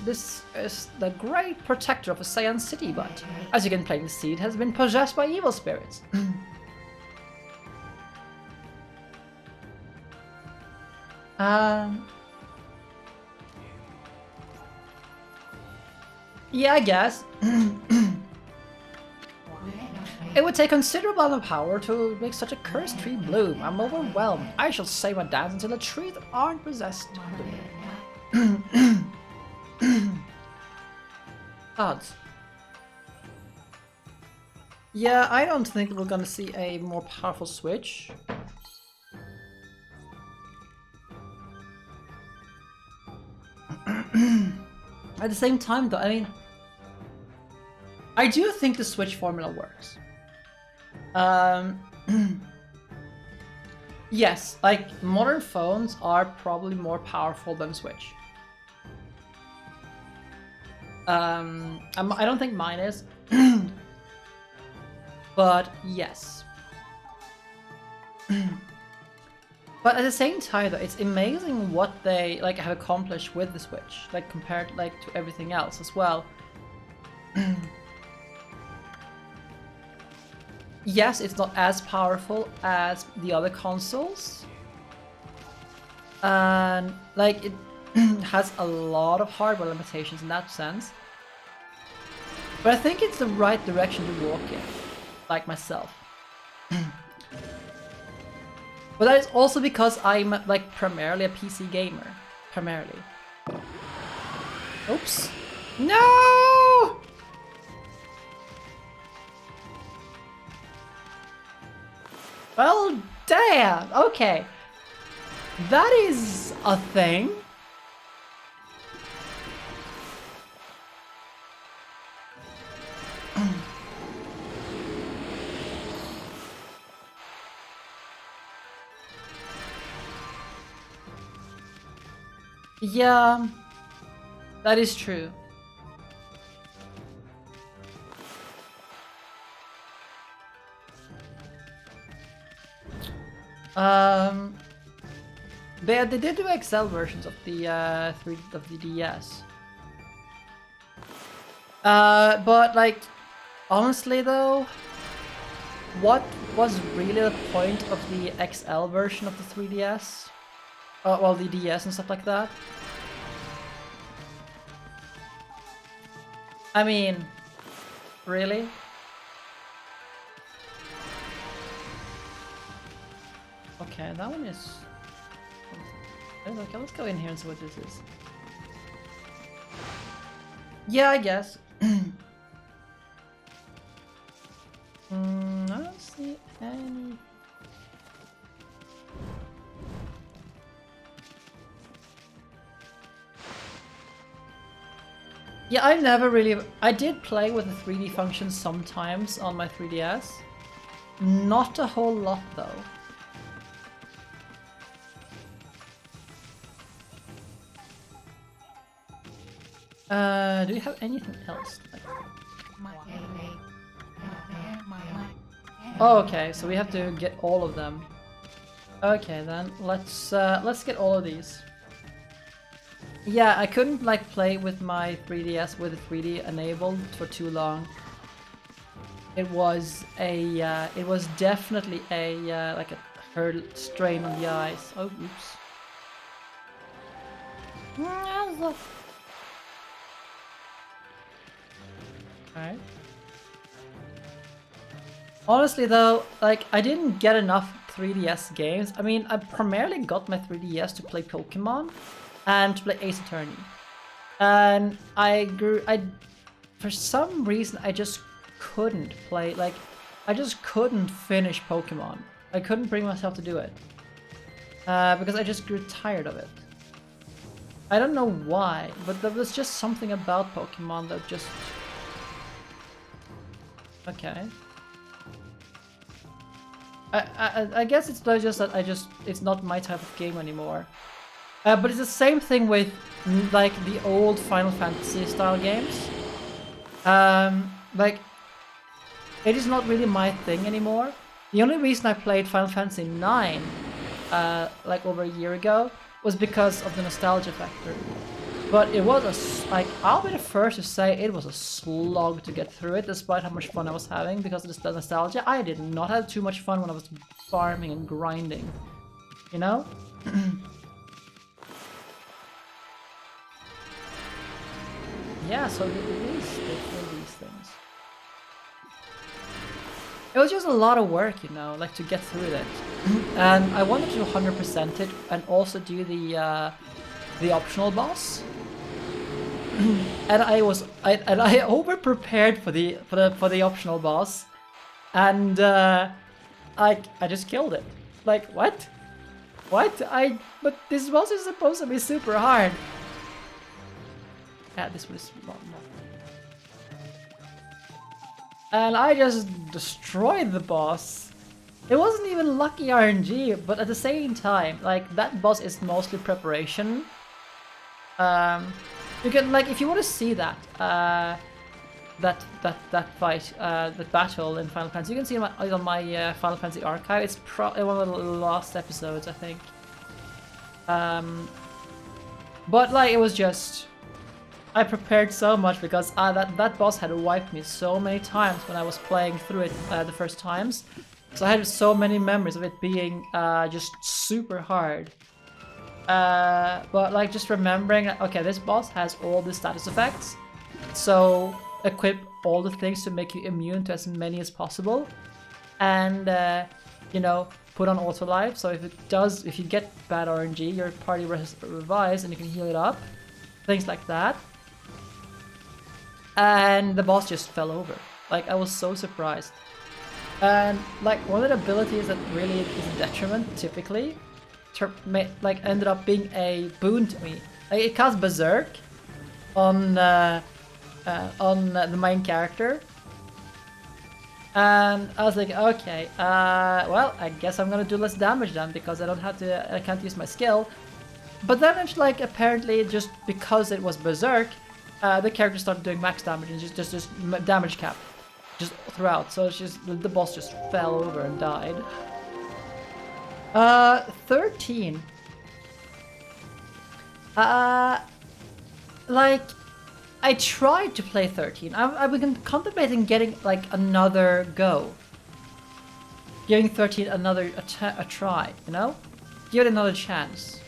Speaker 1: This is the great protector of a Saiyan city, but as you can plainly see, it has been possessed by evil spirits. Yeah, I guess. It would take considerable amount of power to make such a cursed tree bloom. I'm overwhelmed. I shall save my dance until the trees aren't possessed. Odds. Yeah, I don't think we're gonna see a more powerful Switch. At the same time though, I mean, I do think the Switch formula works. Yes, like, modern phones are probably more powerful than Switch. I don't think mine is, but yes. But at the same time, though, it's amazing what they like have accomplished with the Switch, like compared like to everything else as well. Yes, it's not as powerful as the other consoles, and like it has a lot of hardware limitations in that sense. But I think it's the right direction to walk in, like myself. But that is also because I'm like primarily a PC gamer. Primarily. Oops. No! Well, damn. Okay. That is a thing. Yeah, that is true. They did do XL versions of the 3 of the DS. But like, honestly though, what was really the point of the XL version of the 3DS? Well, the DS and stuff like that. I mean, really? Okay, that one is... Okay, let's go in here and see what this is. Yeah, I guess. I don't see any... Yeah, I never really... I did play with the 3D function sometimes on my 3DS. Not a whole lot, though. Do you have anything else? Oh, okay, so we have to get all of them. Okay, then let's get all of these. Yeah, I couldn't like play with my 3DS with the 3D enabled for too long. It was definitely a like a hurt strain on the eyes. Oh, oops. Alright. Honestly though, like I didn't get enough 3DS games. I mean, I primarily got my 3DS to play Pokemon and to play Ace Attorney. And for some reason I just couldn't play, like I just couldn't finish Pokemon. I couldn't bring myself to do it. Because I just grew tired of it. I don't know why, but there was just something about Pokemon that just... Okay. I guess it's just that it's not my type of game anymore. But it's the same thing with like the old Final Fantasy style games. Like it is not really my thing anymore. The only reason I played Final Fantasy 9 like over a year ago was because of the nostalgia factor. But it was like, I'll be the first to say it was a slog to get through it, despite how much fun I was having because of the nostalgia. I did not have too much fun when I was farming and grinding, you know? Yeah, so it is these things. It was just a lot of work, you know, like to get through it. And I wanted to 100% it and also do the optional boss. And I over prepared for the optional boss, and I just killed it. Like what? But this boss is supposed to be super hard. Yeah, this was not. And I just destroyed the boss. It wasn't even lucky RNG, but at the same time, like that boss is mostly preparation. You can, like, if you want to see that that fight, that battle in Final Fantasy, you can see it on my Final Fantasy archive. It's one of the last episodes, I think. But like, it was just, I prepared so much because that boss had wiped me so many times when I was playing through it the first times. So I had so many memories of it being just super hard. But like just remembering, okay, this boss has all the status effects, so equip all the things to make you immune to as many as possible, and you know, put on auto life, so if you get bad RNG, your party revives and you can heal it up, things like that. And the boss just fell over. Like, I was so surprised. And like one of the abilities that really is a detriment typically like ended up being a boon to me. Like, it casts Berserk on the main character, and I was like, okay, well, I guess I'm gonna do less damage then because I can't use my skill. But then it's like apparently just because it was Berserk, the character started doing max damage and just damage cap just throughout. So it's just the boss just fell over and died. 13. Like I tried to play 13. I've been contemplating getting like another go. Giving 13 a try, you know? Give it another chance.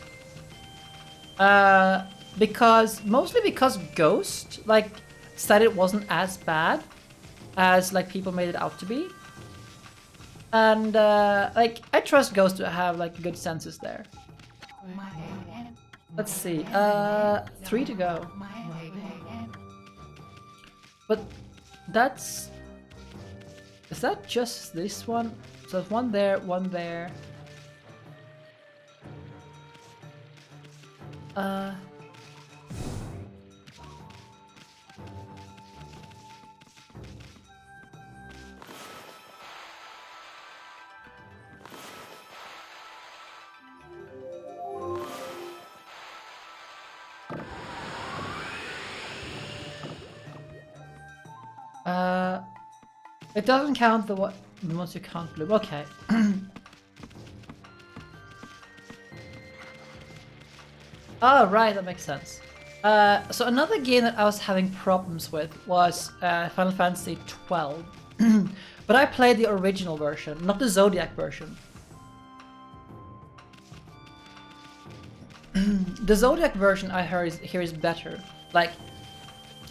Speaker 1: Mostly because Ghost, like, said it wasn't as bad as, like, people made it out to be. And, like, I trust Ghost to have, like, good senses there. Let's see, 3 to go. But that's... Is that just this one? So there's one there, one there. It doesn't count the ones you can't bloom. Okay. Oh, right, that makes sense. So another game that I was having problems with was Final Fantasy 12. But I played the original version, not the Zodiac version. The Zodiac version I heard here is better. Like,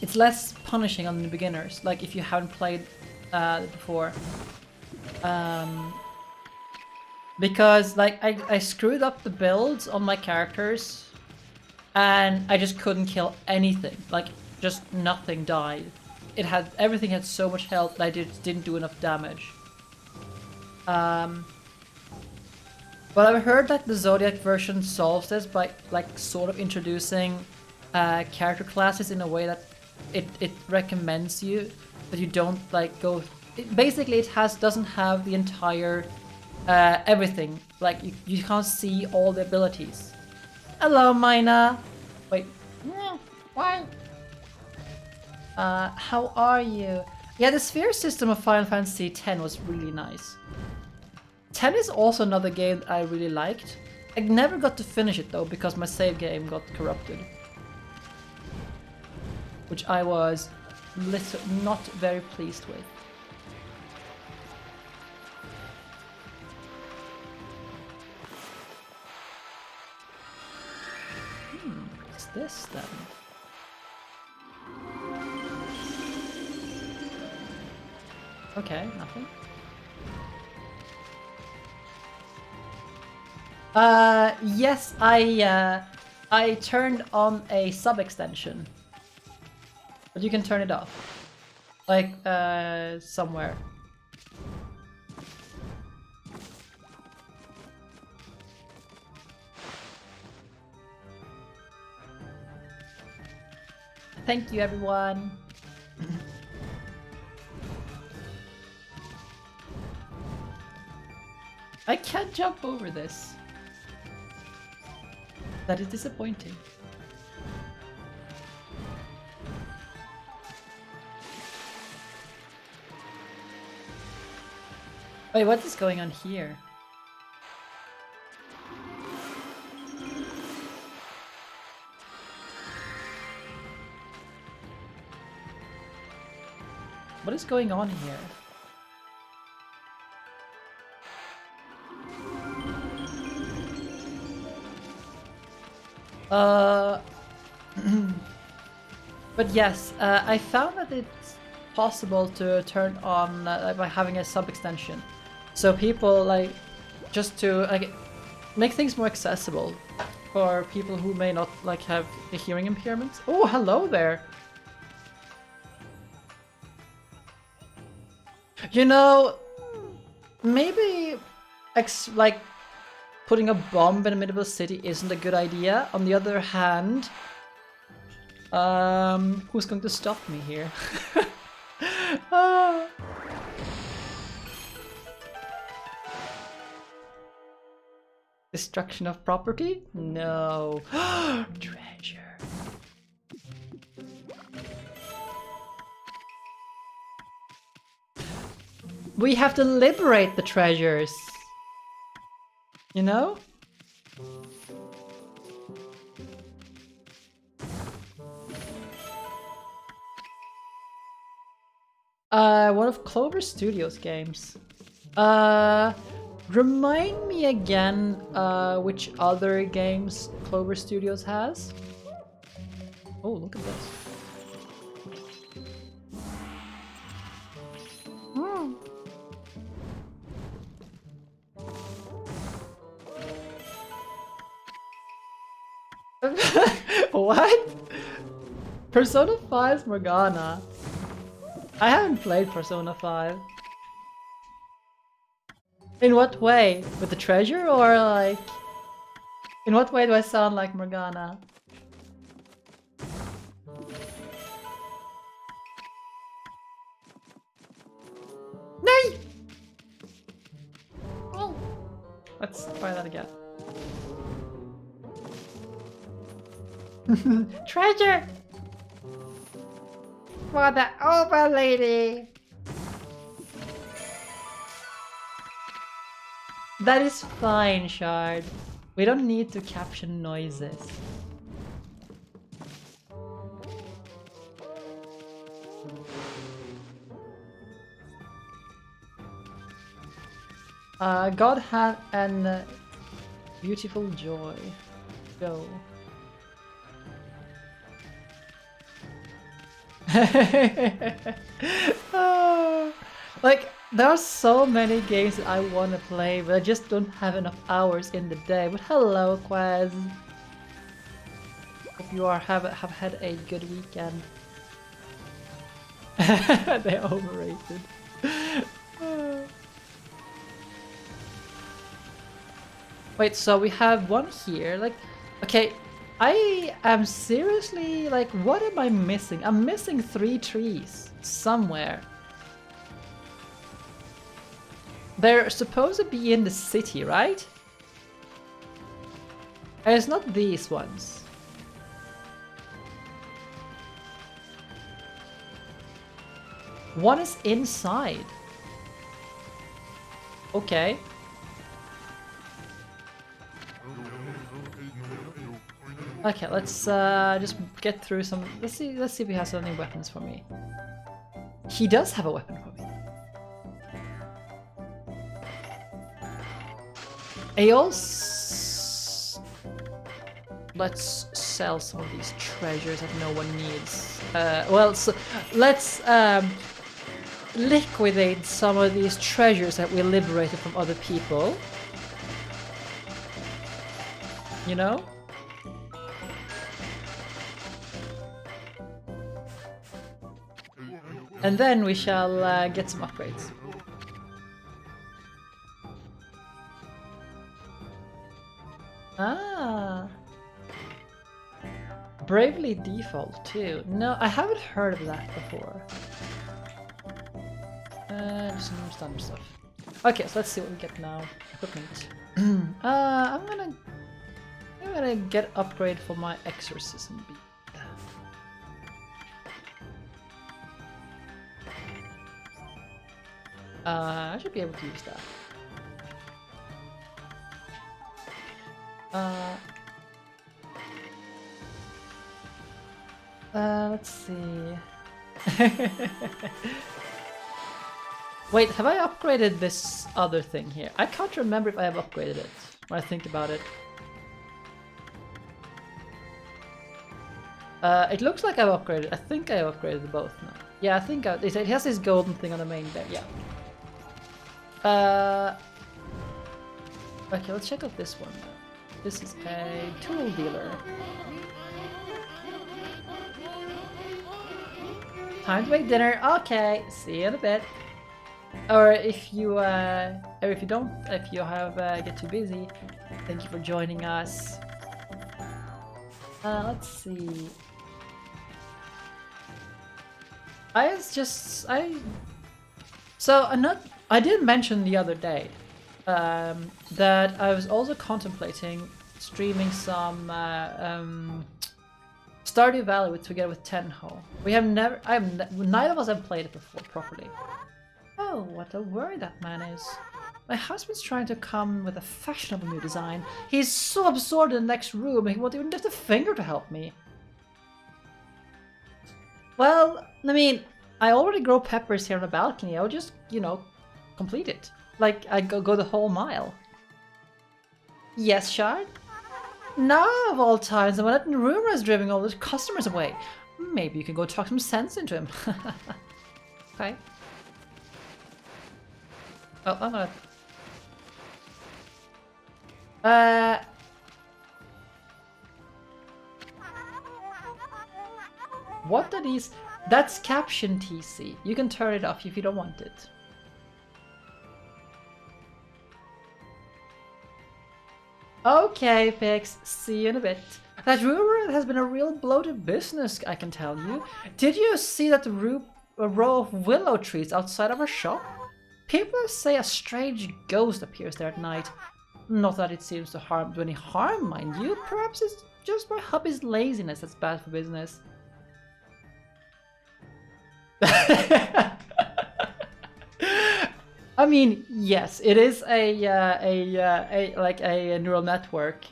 Speaker 1: it's less punishing on the beginners, like if you haven't played before. Because like I screwed up the builds on my characters and I just couldn't kill anything. Like just nothing died. Everything had so much health that I didn't do enough damage. But I've heard that the Zodiac version solves this by like sort of introducing character classes in a way that it recommends you that you don't like go. Basically, it doesn't have the entire everything. Like you can't see all the abilities. Hello, Mina. Wait. Why? How are you? Yeah, the sphere system of Final Fantasy X was really nice. 10 is also another game that I really liked. I never got to finish it though because my save game got corrupted. Which I was not very pleased with. What's this then? Okay, nothing. Yes, I turned on a sub extension. But you can turn it off. Like, somewhere. Thank you, everyone. I can't jump over this. That is disappointing. Wait, what is going on here? What is going on here? But yes, I found that it's possible to turn on by having a sub extension. So people like just to like make things more accessible for people who may not like have a hearing impairment. Oh, hello there. You know, maybe like putting a bomb in the middle of the city isn't a good idea. On the other hand, who's going to stop me here? Destruction of property? No. Treasure. We have to liberate the treasures. You know? One of Clover Studios games. Remind me again, which other games Clover Studios has? Oh, look at this. Hmm. What? Persona 5's Morgana. I haven't played Persona 5. In what way? With the treasure or like... In what way do I sound like Morgana? Nay! Oh. Let's try that again. Treasure! For the over lady! That is fine, Shard. We don't need to caption noises. God had an beautiful joy. Go. Like, there are so many games that I want to play, but I just don't have enough hours in the day. But hello, Quaz. Hope you have had a good weekend. They're overrated. Wait, so we have one here. Like, okay, I am seriously like, what am I missing? I'm missing 3 trees somewhere. They're supposed to be in the city, right? And it's not these ones. One is inside. Okay. Okay, let's just get through some. Let's see if he has any weapons for me. He does have a weapon for me. Let's sell some of these treasures that no one needs. Well, so let's liquidate some of these treasures that we liberated from other people. You know? And then we shall get some upgrades. Ah. Bravely Default too. No, I haven't heard of that before. Just some standard stuff. Okay, so let's see what we get now. Equipment. I'm gonna get upgrade for my exorcism bead. I should be able to use that. Let's see. Wait, have I upgraded this other thing here? I can't remember if I have upgraded it when I think about it. It looks like I've upgraded. I think I upgraded both now. Yeah, I think it has this golden thing on the main there. Yeah. Okay, let's check out this one. This is a tool dealer. Time to make dinner. Okay, see you in a bit. Or if you get too busy, thank you for joining us. Let's see. I did mention the other day that I was also contemplating streaming some Stardew Valley together with Tenho. We have never, neither of us have played it before properly. Oh, what a worry that man is. My husband's trying to come with a fashionable new design. He's so absorbed in the next room, he won't even lift a finger to help me. Well, I mean, I already grow peppers here on the balcony. I would just, you know, complete it. Like, I go the whole mile. Yes, Shard? Now of all times, the one that rumor is driving all the customers away. Maybe you can go talk some sense into him. Okay. Oh, I'm gonna... What are these? That's caption TC. You can turn it off if you don't want it. Okay, Pix. See you in a bit. That rumor has been a real blow to business, I can tell you. Did you see that a row of willow trees outside of our shop? People say a strange ghost appears there at night. Not that it seems to do any harm, mind you. Perhaps it's just my hubby's laziness that's bad for business. I mean, yes, it is like a neural network,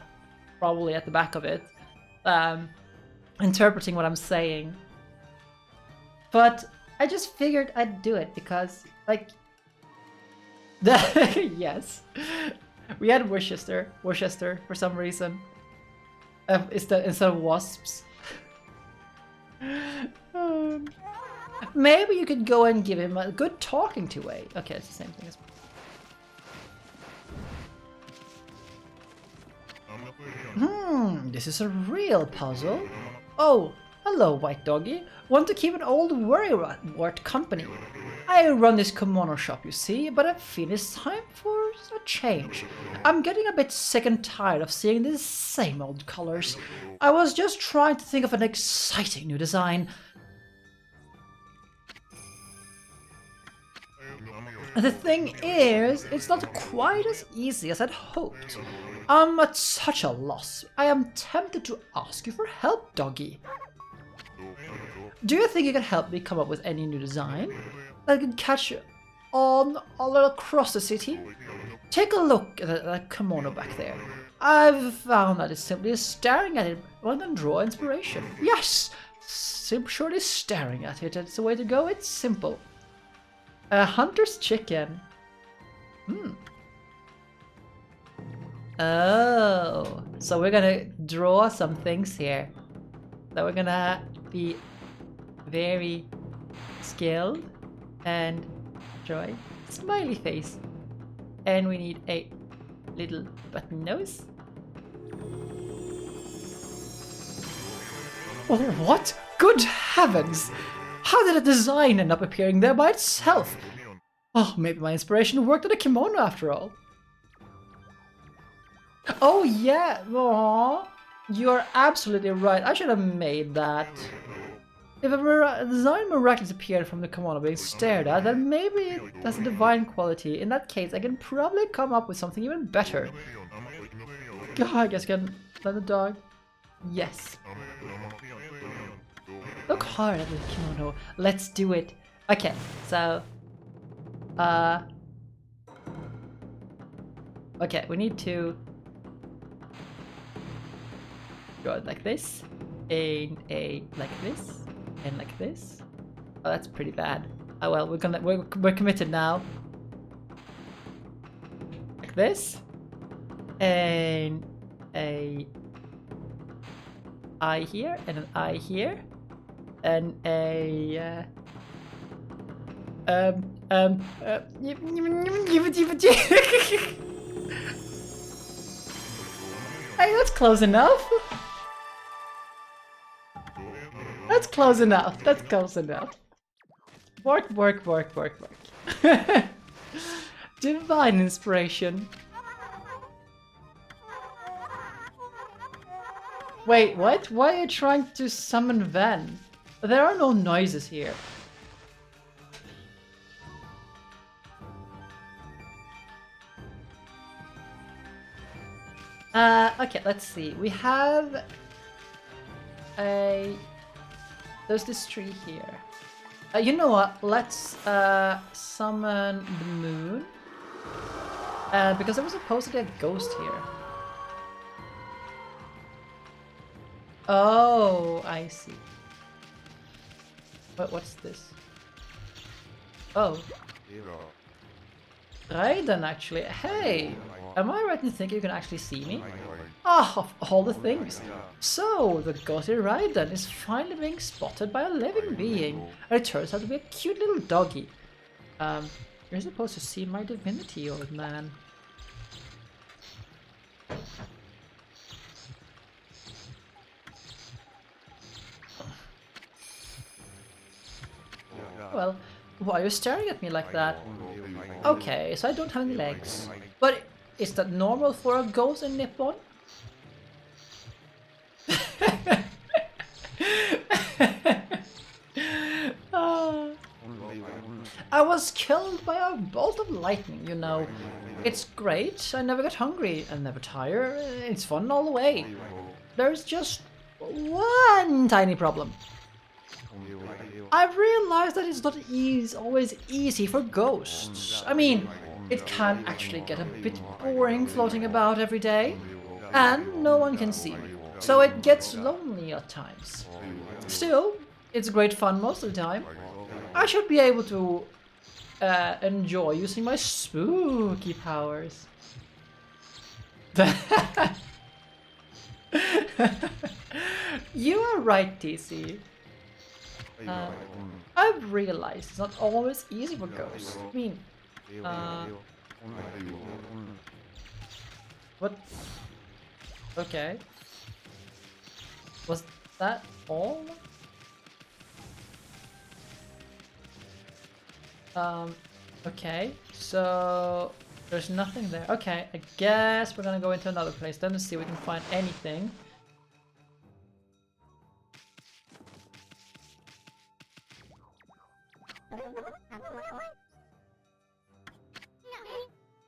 Speaker 1: probably at the back of it, interpreting what I'm saying. But I just figured I'd do it because, like, yes, we had Worcester for some reason. Instead of wasps. Maybe you could go and give him a good talking to. Okay, it's the same thing as. This is a real puzzle. Oh, hello, white doggy. Want to keep an old worrywart company? I run this kimono shop, you see, but I feel it's time for a change. I'm getting a bit sick and tired of seeing the same old colors. I was just trying to think of an exciting new design. The thing is, it's not quite as easy as I'd hoped. I'm at such a loss. I am tempted to ask you for help, doggy. Do you think you can help me come up with any new design that can catch on all across the city? Take a look at that kimono back there. I've found that it's simply staring at it rather than draw inspiration. Yes, surely staring at it. It's the way to go. It's simple. A hunter's chicken. Oh, so we're gonna draw some things here. So we're gonna be very skilled and draw a smiley face. And we need a little button nose. Oh, what? Good heavens! How did a design end up appearing there by itself? Oh, maybe my inspiration worked on a kimono after all. Oh yeah, aww. You're absolutely right. I should have made that. If a design miraculously appeared from the kimono being stared at, then maybe it has a divine quality. In that case, I can probably come up with something even better. I guess I can let the dog. Yes. Look hard at the kimono. Let's do it. Okay, so okay, we need to draw it like this, and like this, and like this. Oh, that's pretty bad. Oh well, we're committed now. Like this, and a eye here, and an eye here. And a hey, that's close enough. That's close enough. That's close enough. Work. Divine inspiration. Wait, what? Why are you trying to summon Ven? There are no noises here. Okay, let's see. We have a... There's this tree here. You know what? Let's summon the moon. Because there was supposed to be a ghost here. Oh, I see. What's this? Oh. Raiden, actually. Hey! Am I right in thinking you can actually see me? Ah, of all the things. So, the ghostly Raiden is finally being spotted by a living being. And it turns out to be a cute little doggy. You're supposed to see my divinity, old man. Well, why are you staring at me like that? Okay, so I don't have any legs. But is that normal for a ghost in Nippon? I was killed by a bolt of lightning, you know. It's great, I never get hungry, I never tire, it's fun all the way. There's just one tiny problem. I've realized that it's not always easy for ghosts. I mean, it can actually get a bit boring floating about every day, and no one can see me, so it gets lonely at times. Still, it's great fun most of the time. I should be able to enjoy using my spooky powers. You are right, TC. I've realized it's not always easy for ghosts. I mean, what? Okay. Was that all? Okay, so there's nothing there. Okay, I guess we're gonna go into another place then to see if we can find anything.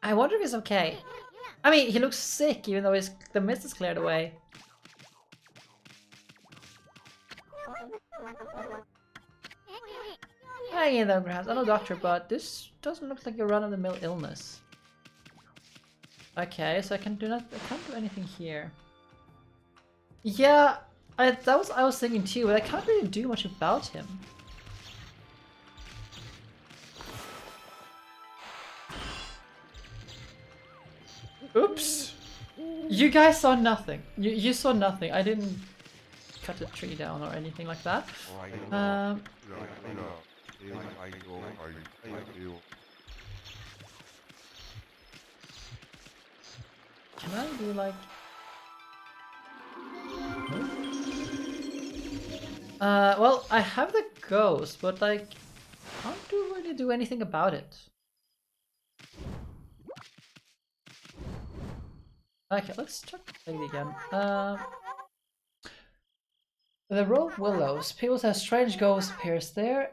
Speaker 1: I wonder if he's okay. I mean, he looks sick even though the mist is cleared away. Hang in there, perhaps. I'm no doctor, but this doesn't look like a run-of-the-mill illness. Okay, so I can't do anything here. Yeah, I was thinking too, but I can't really do much about him. Oops! You guys saw nothing. You saw nothing. I didn't cut the tree down or anything like that. Can I do like... well, I have the ghost, but like, can't really do anything about it. Okay, let's check the lady again. The row of willows. People say a strange ghost appears there.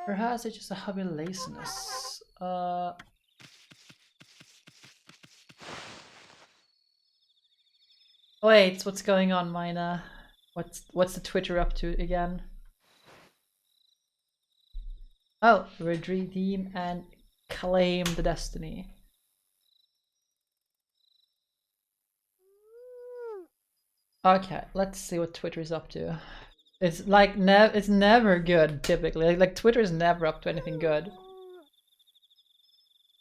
Speaker 1: Perhaps it's just a hobby laziness. Wait, what's going on, Mina? What's the Twitter up to again? Oh, redeem and claim the destiny. Okay, let's see what Twitter is up to. It's like it's never good typically. Like Twitter is never up to anything good.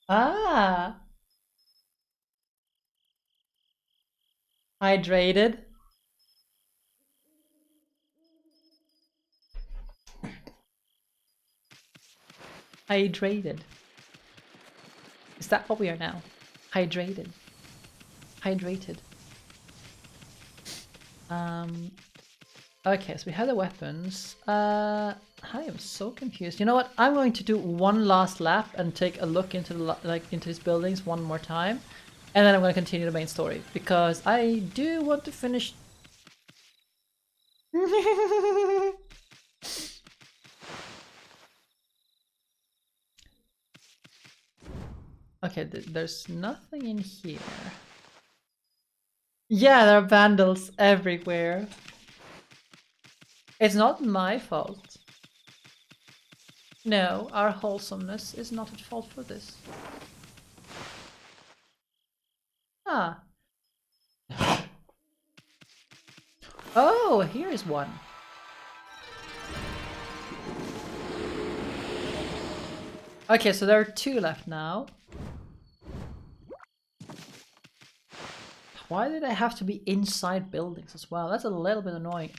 Speaker 1: Ah, hydrated. Hydrated. Is that what we are now? Hydrated. Hydrated. Okay, so we have the weapons. I am so confused. You know what? I'm going to do one last lap and take a look into the into his buildings one more time, and then I'm going to continue the main story because I do want to finish. Okay, there's nothing in here. Yeah, there are vandals everywhere. It's not my fault. No, our wholesomeness is not at fault for this. Ah. Oh, here is one. Okay, so there are 2 left now. Why did I have to be inside buildings as well? That's a little bit annoying.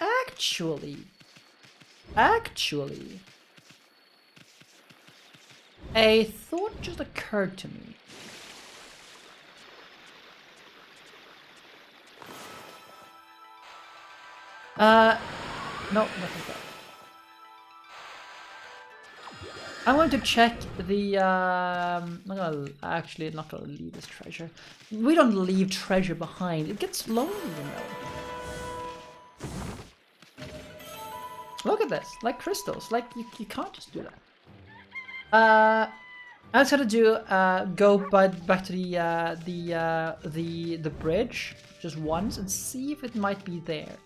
Speaker 1: Actually, a thought just occurred to me. No, nothing there. I'm going to check the, I'm not gonna leave this treasure. We don't leave treasure behind. It gets lonely, you know. Look at this, like crystals. Like, you can't just do that. I'm just gonna do, go back to the bridge just once and see if it might be there.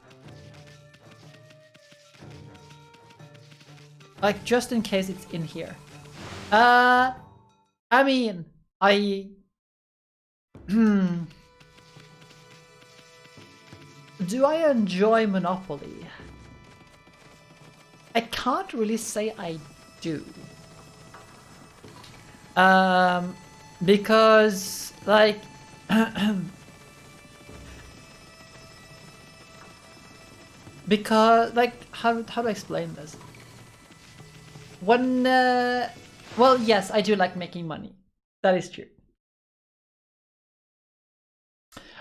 Speaker 1: Like, just in case it's in here. I mean, do I enjoy Monopoly? I can't really say I do. Because, like, because, like, how do I explain this? When, well, yes, I do like making money. That is true.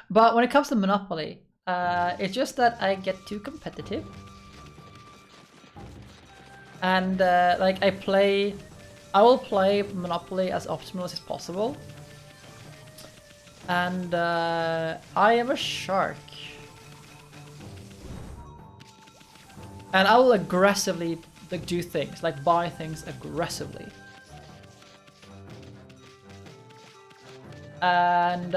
Speaker 1: But when it comes to Monopoly, it's just that I get too competitive. And, like, I will play Monopoly as optimal as possible. And, I am a shark. And I will aggressively like do things, like buy things aggressively. And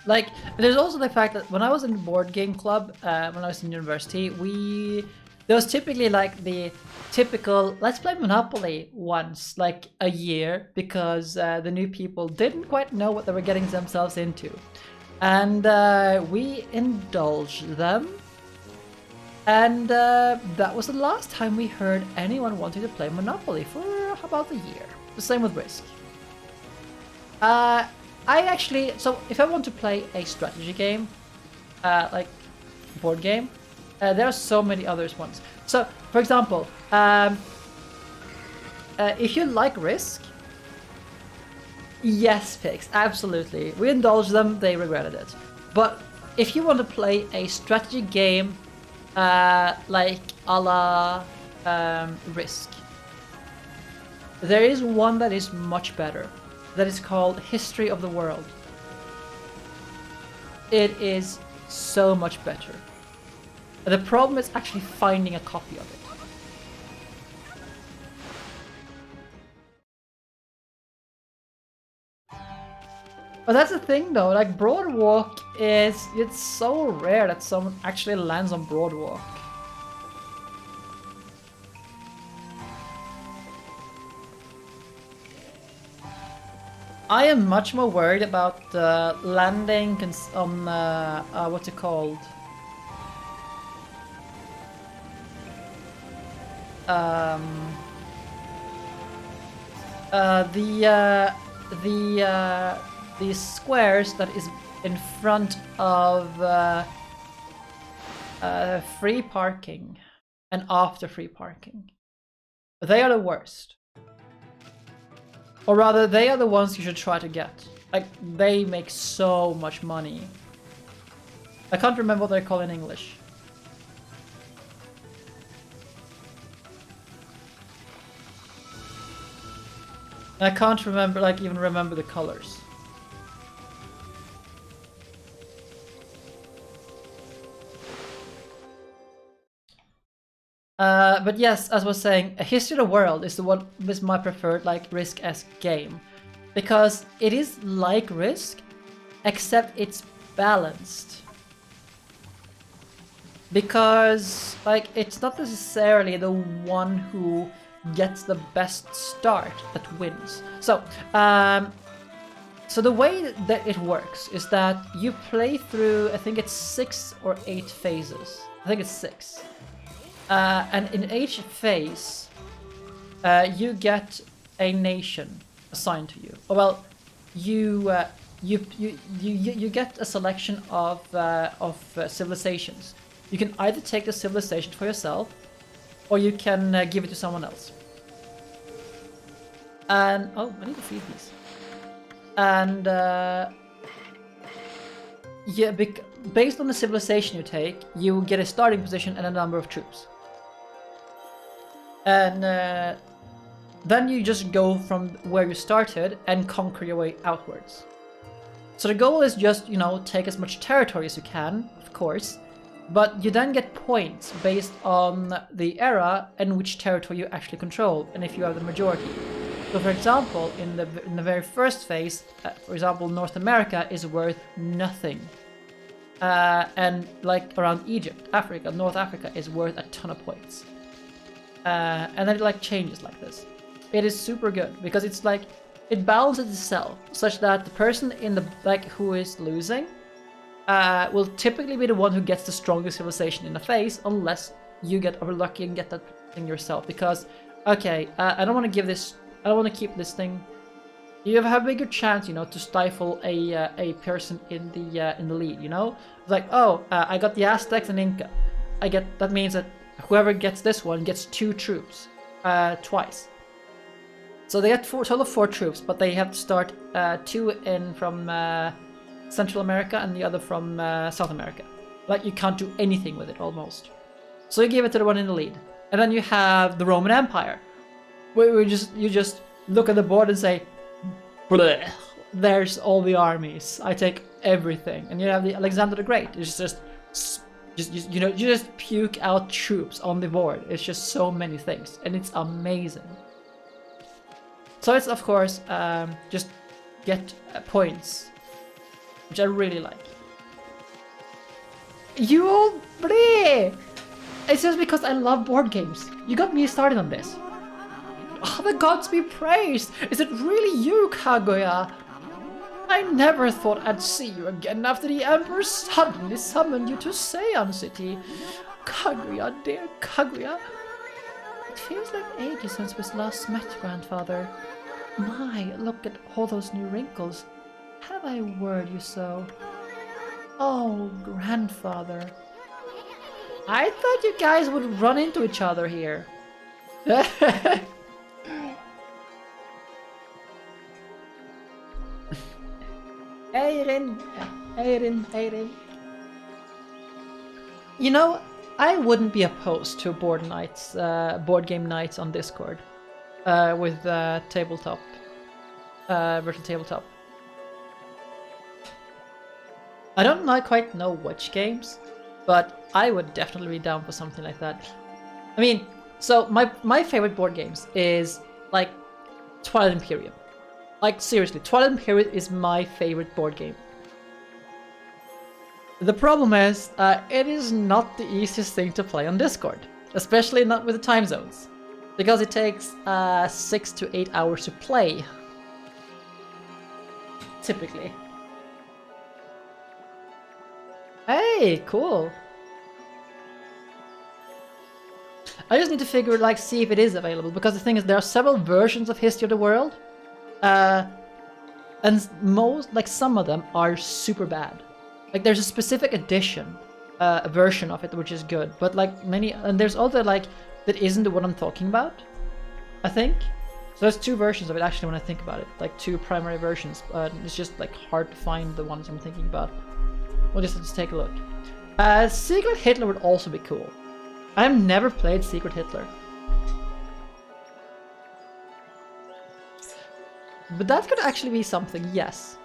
Speaker 1: like, there's also the fact that when I was in the board game club, when I was in university, there was typically like the typical, let's play Monopoly once, like a year, because the new people didn't quite know what they were getting themselves into. And we indulged them. And that was the last time we heard anyone wanting to play Monopoly for about a year. The same with Risk. So if I want to play a strategy game, like board game, there are so many other ones. So, for example, if you like Risk, yes, pigs, absolutely. We indulged them, they regretted it. But if you want to play a strategy game, like a la Risk, there is one that is much better. That is called History of the World. It is so much better. The problem is actually finding a copy of it. But that's the thing though, like Broadwalk it's so rare that someone actually lands on Broadwalk. I am much more worried about landing on, what's it called? The squares that is in front of free parking and after free parking. They are the worst. Or rather, they are the ones you should try to get. Like, they make so much money. I can't remember what they're called in English. I can't remember, like, even remember the colors. But yes, as I was saying, A History of the World is my preferred like Risk-esque game, because it is like Risk, except it's balanced. Because, like, it's not necessarily the one who gets the best start that wins. So the way that it works is that you play through, I think it's 6 or 8 phases. I think it's 6. And in each phase, you get a nation assigned to you. Well, you get a selection of civilizations. You can either take the civilization for yourself, or you can give it to someone else. And oh, I need to feed these. And yeah, based on the civilization you take, you get a starting position and a number of troops. And then you just go from where you started and conquer your way outwards. So the goal is just, you know, take as much territory as you can, of course, but you then get points based on the era and which territory you actually control, and if you have the majority. So for example, in the very first phase, for example, North America is worth nothing. And like around Egypt, Africa, North Africa is worth a ton of points. And then it like changes like this. It is super good because it's like, it balances itself such that the person in the like who is losing will typically be the one who gets the strongest civilization in the phase, unless you get overlucky and get that thing yourself. Because okay, I don't want to give this. I don't want to keep this thing. You have a bigger chance, you know, to stifle a person in the lead. You know, it's like, oh, I got the Aztecs and Inca. That means that whoever gets this one gets 2 troops twice. So they get total of 4 troops, but they have to start 2 in from Central America and the other from South America. Like, you can't do anything with it almost. So you give it to the one in the lead, and then you have the Roman Empire. Where you just look at the board and say, bleh, there's all the armies. I take everything. And you have the Alexander the Great. It's just you know, you just puke out troops on the board. It's just so many things, and it's amazing. So it's of course just get points, which I really like. You old bleh! It's just because I love board games. You got me started on this. Oh, the gods be praised! Is it really you, Kaguya? I never thought I'd see you again after the Emperor suddenly summoned you to Seian City. Kaguya, dear Kaguya. It feels like ages since we last met, Grandfather. My, look at all those new wrinkles. Have I worried you so? Oh, Grandfather. I thought you guys would run into each other here. Eirin. You know, I wouldn't be opposed to board game nights on Discord, with tabletop, virtual tabletop. I don't quite know which games, but I would definitely be down for something like that. I mean, so my favorite board games is like Twilight Imperium. Like, seriously, Twilight Imperium is my favorite board game. The problem is, it is not the easiest thing to play on Discord. Especially not with the time zones. Because it takes 6 to 8 hours to play. Typically. Hey, cool. I just need to figure, like, see if it is available. Because the thing is, there are several versions of History of the World. And some of them are super bad. Like, there's a specific edition, a version of it which is good, but like and there's other like that isn't the one I'm talking about, I think. So there's 2 versions of it actually when I think about it, like 2 primary versions, but it's just like hard to find the ones I'm thinking about. We'll just have to take a look. Secret Hitler would also be cool. I've never played Secret Hitler. But that could actually be something, yes.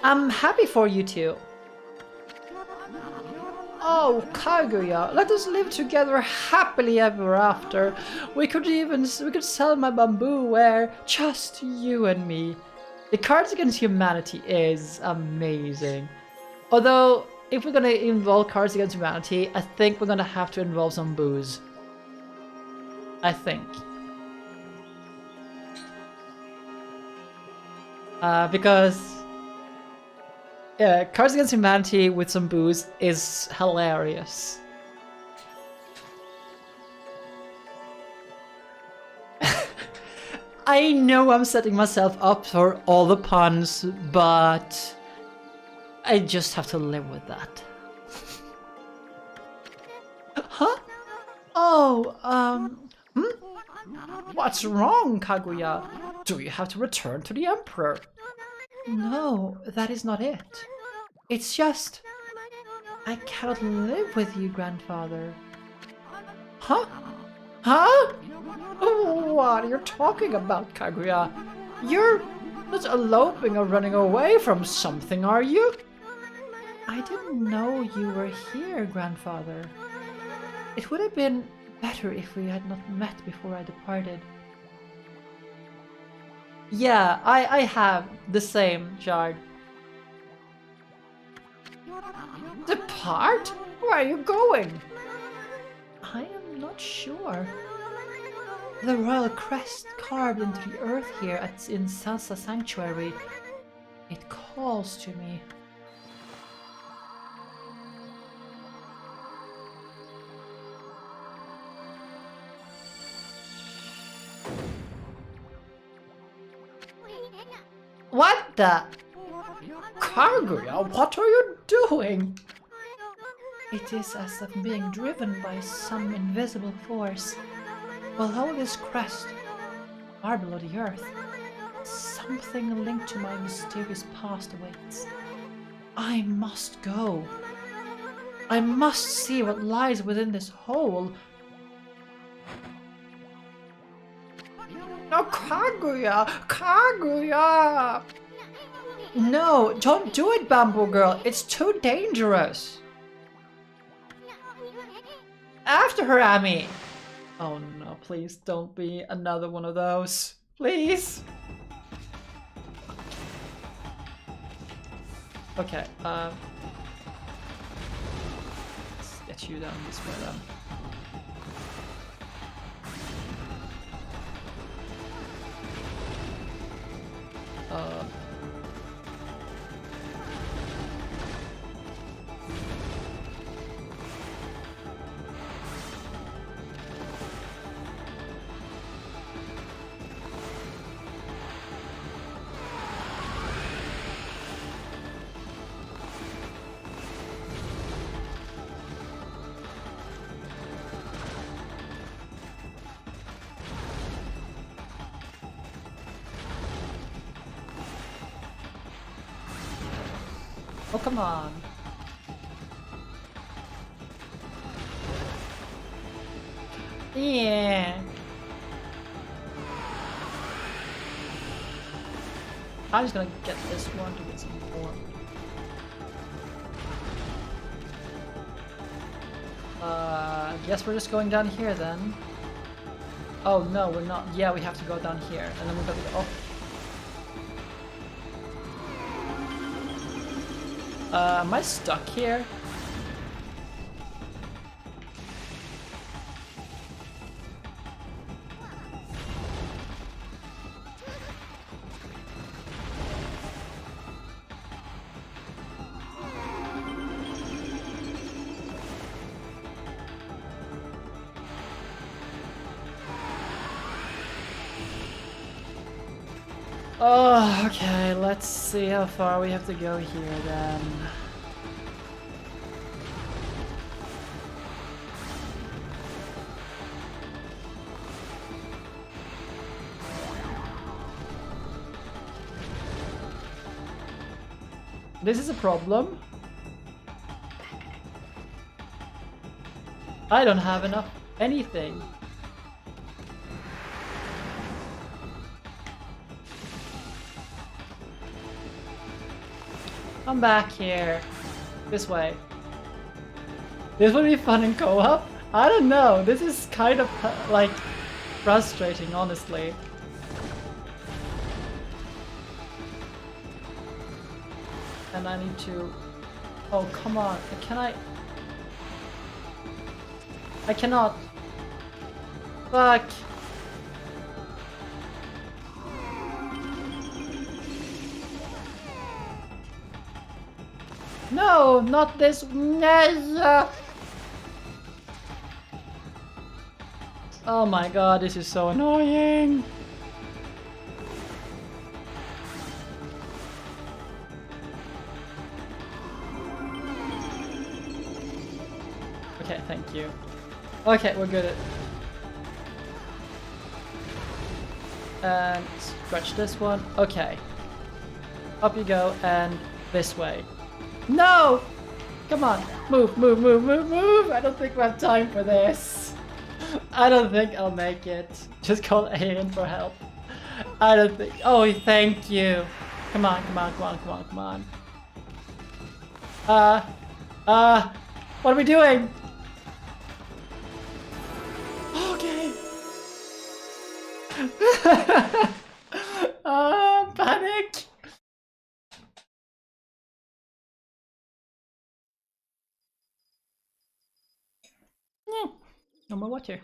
Speaker 1: I'm happy for you two. Oh, Kaguya, let us live together happily ever after. We could sell my bamboo ware, just you and me. The Cards Against Humanity is amazing. Although, if we're gonna involve Cards Against Humanity, I think we're gonna have to involve some booze. I think. Because Cards Against Humanity with some booze is hilarious. I know I'm setting myself up for all the puns, but I just have to live with that. Huh? Oh, What's wrong, Kaguya? Do you have to return to the Emperor? No, that is not it. It's just... I cannot live with you, grandfather. Huh? Huh? What are you talking about, Kaguya? You're not eloping or running away from something, are you? I didn't know you were here, grandfather. It would have been better if we had not met before I departed. Yeah, I have the same, Jard. Depart? Where are you going? I am not sure. The royal crest carved into the earth here in Salsa Sanctuary. It calls to me. What the? Kaguya, what are you doing? It is as if being driven by some invisible force. Below this crest, far below the earth, something linked to my mysterious past awaits. I must go. I must see what lies within this hole. No, Kaguya! Kaguya! No, don't do it, Bamboo Girl. It's too dangerous. After her, Ami. Oh no, please don't be another one of those. Please. Okay, let's get you down this way then. Oh, come on. Yeah. I'm just gonna get this one to get some more. Guess we're just going down here then. Oh no, we're not. Yeah, we have to go down here, and then we're gonna go. Oh. Am I stuck here? Oh, okay, let's see how far we have to go here then. This is a problem. I don't have enough anything. I'm back here. This way. This would be fun in co-op? I don't know. This is kind of like frustrating, honestly. And I need to... Oh, come on. Can I... I cannot. Fuck. No, not this. Oh my god, this is so annoying. Okay, thank you. Okay, we're good at... And scratch this one. Okay. Up you go, and this way. No! Come on, move, move, move, move, move! I don't think we have time for this. I don't think I'll make it. Just call A in for help. I don't think... Oh, thank you. Come on, come on, come on, come on, come on. What are we doing? Okay. Panic. No more water.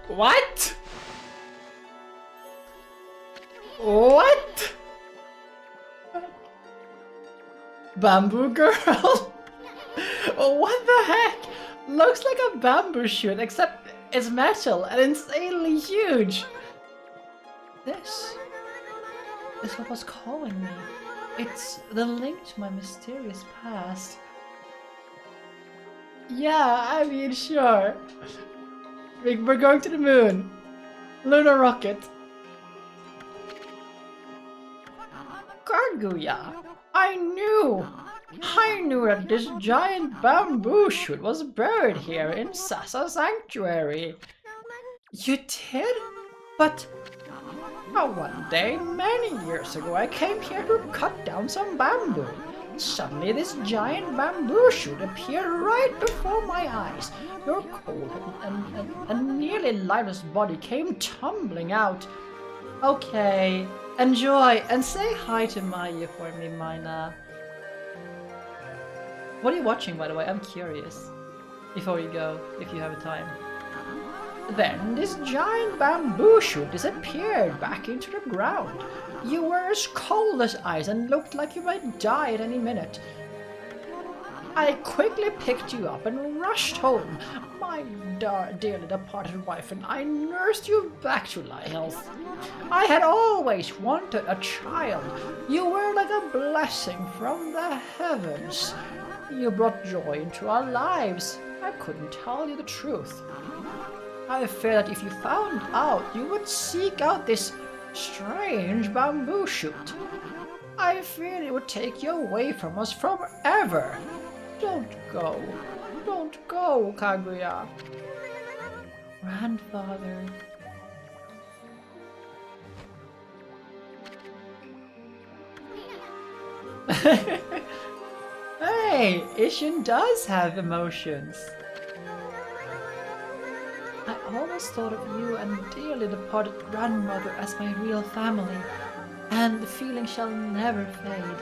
Speaker 1: What? What? Bamboo girl? What the heck? Looks like a bamboo shoot, except it's metal and insanely huge. This is what was calling me. It's the link to my mysterious past. Yeah, I mean, sure. We're going to the moon. Lunar rocket. Kaguya, I knew that this giant bamboo shoot was buried here in Sasa Sanctuary. You did? But one day, many years ago, I came here to cut down some bamboo. Suddenly, this giant bamboo shoot appeared right before my eyes. Your cold and nearly lifeless body came tumbling out. Okay, enjoy and say hi to Maya for me, Mina. What are you watching, by the way? I'm curious. Before you go, if you have time. Then this giant bamboo shoot disappeared back into the ground. You were as cold as ice and looked like you might die at any minute. I quickly picked you up and rushed home. My dearly departed wife and I nursed you back to health. I had always wanted a child. You were like a blessing from the heavens. You brought joy into our lives. I couldn't tell you the truth. I fear that if you found out, you would seek out this strange bamboo shoot. I fear it would take you away from us forever. Don't go. Don't go, Kaguya. Grandfather. Hey, Ishin does have emotions. I always thought of you and dearly departed grandmother as my real family, and the feeling shall never fade.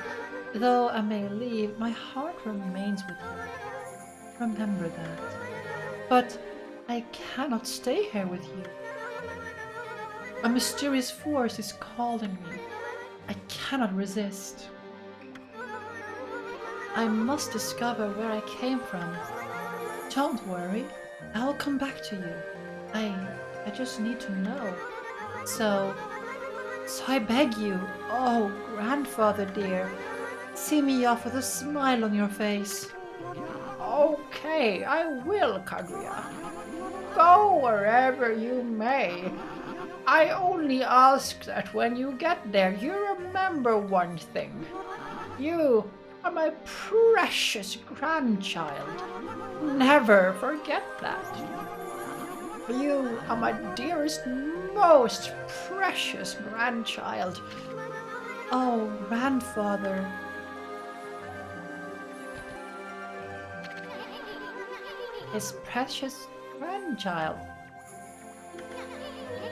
Speaker 1: Though I may leave, my heart remains with you. Remember that. But I cannot stay here with you. A mysterious force is calling me. I cannot resist. I must discover where I came from. Don't worry, I'll come back to you. I just need to know. So I beg you, oh grandfather dear, see me off with a smile on your face. Okay, I will, Kaguya. Go wherever you may. I only ask that when you get there, you remember one thing. You are my precious grandchild. Never forget that. You are my dearest, most precious grandchild. Oh, grandfather. His precious grandchild.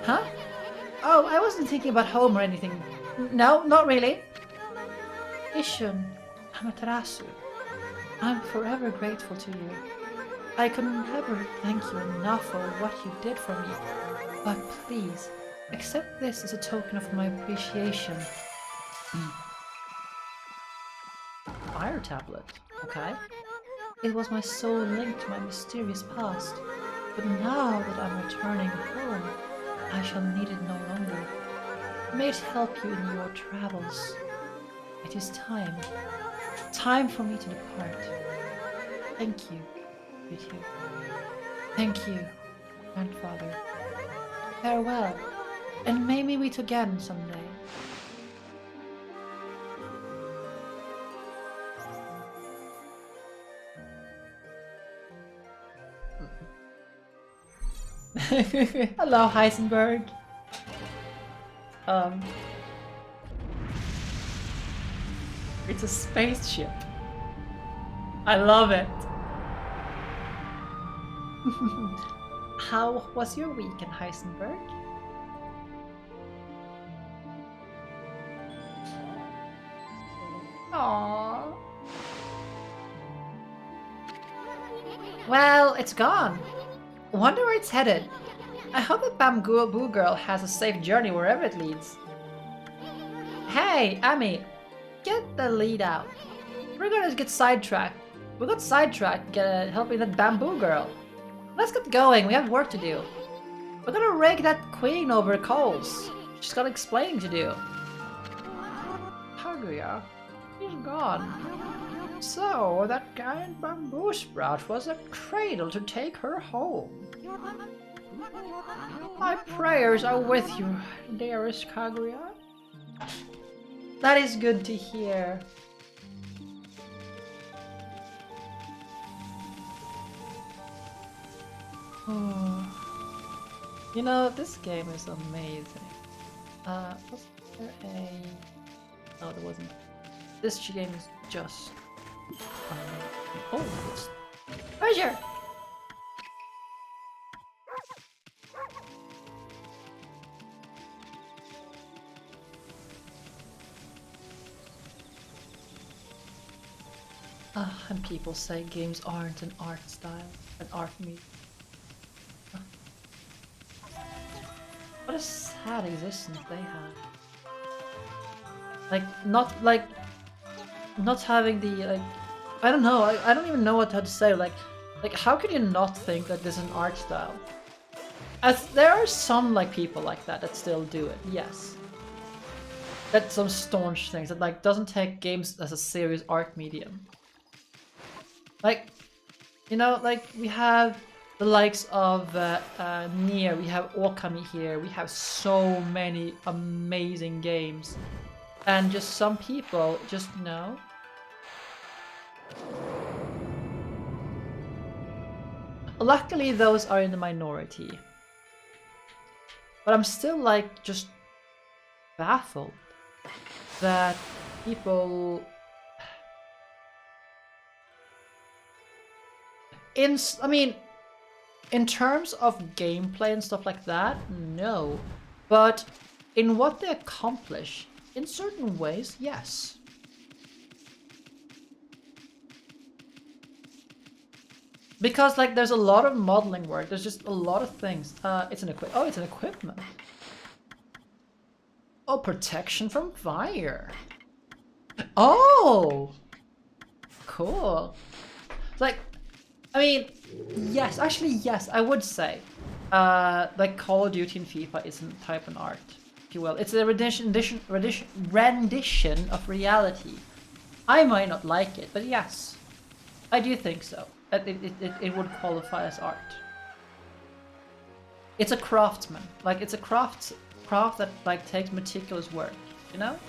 Speaker 1: Huh? Oh, I wasn't thinking about home or anything. No, not really. Ishun, Amaterasu, I'm forever grateful to you. I could never thank you enough for what you did for me. But please, accept this as a token of my appreciation. Fire tablet, okay? It was my sole link to my mysterious past. But now that I'm returning home, I shall need it no longer. May it help you in your travels. It is time. Time for me to depart. Thank you, Ritu. Thank you, grandfather. Farewell, and may we meet again someday. Hello, Heisenberg. It's a spaceship. I love it. How was your weekend, Heisenberg? Aww. Well, it's gone. Wonder where it's headed. I hope the Bamboo girl has a safe journey wherever it leads. Hey, Ami, get the lead out. We're gonna get sidetracked. We got sidetracked helping that Bamboo girl. Let's get going, we have work to do. We're gonna rake that queen over coals. She's got explaining to do. Kaguya, he's gone. So, that giant bamboo sprout was a cradle to take her home. My prayers are with you, dearest Kaguya. That is good to hear. Oh. You know, this game is amazing. Was there a... No, there wasn't. This game is just amazing. Oh, it's... Treasure! And people say games aren't an art style, an art medium. What a sad existence they have. Not having the, I don't know, I don't even know what to say, like, how can you not think that this is an art style? As there are some, people like that still do it, yes. That's some staunch things that, doesn't take games as a serious art medium. We have the likes of Nier, we have Okami here, we have so many amazing games. And just some people just know. Luckily those are in the minority. But I'm still just baffled that people... in terms of gameplay and stuff like that, no. But in what they accomplish, in certain ways, yes. Because there's a lot of modeling work, there's just a lot of things. It's an equipment. Oh, protection from fire. Oh! Cool. Yes, actually, yes, I would say. Call of Duty and FIFA isn't type of art, if you will. It's a rendition of reality. I might not like it, but yes, I do think so. It would qualify as art. It's a craftsman. It's a craft that takes meticulous work, you know?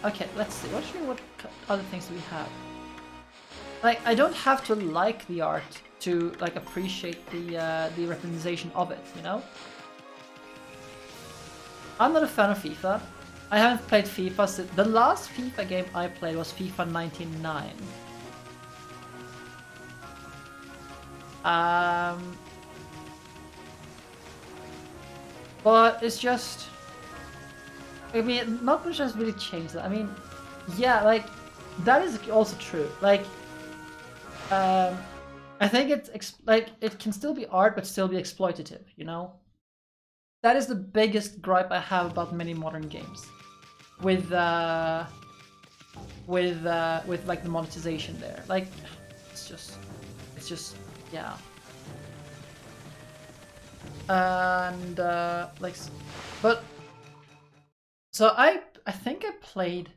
Speaker 1: Okay, let's see. What other things do we have? I don't have to like the art to appreciate the representation of it, you know? I'm not a fan of FIFA. I haven't played FIFA since... The last FIFA game I played was FIFA 99. But it's just... I mean, not much has really changed. I mean, yeah, like, that is also true. Like, I think it's like it can still be art, but still be exploitative. You know, that is the biggest gripe I have about many modern games, with like the monetization there. Like, it's just yeah. And like, but so I think I played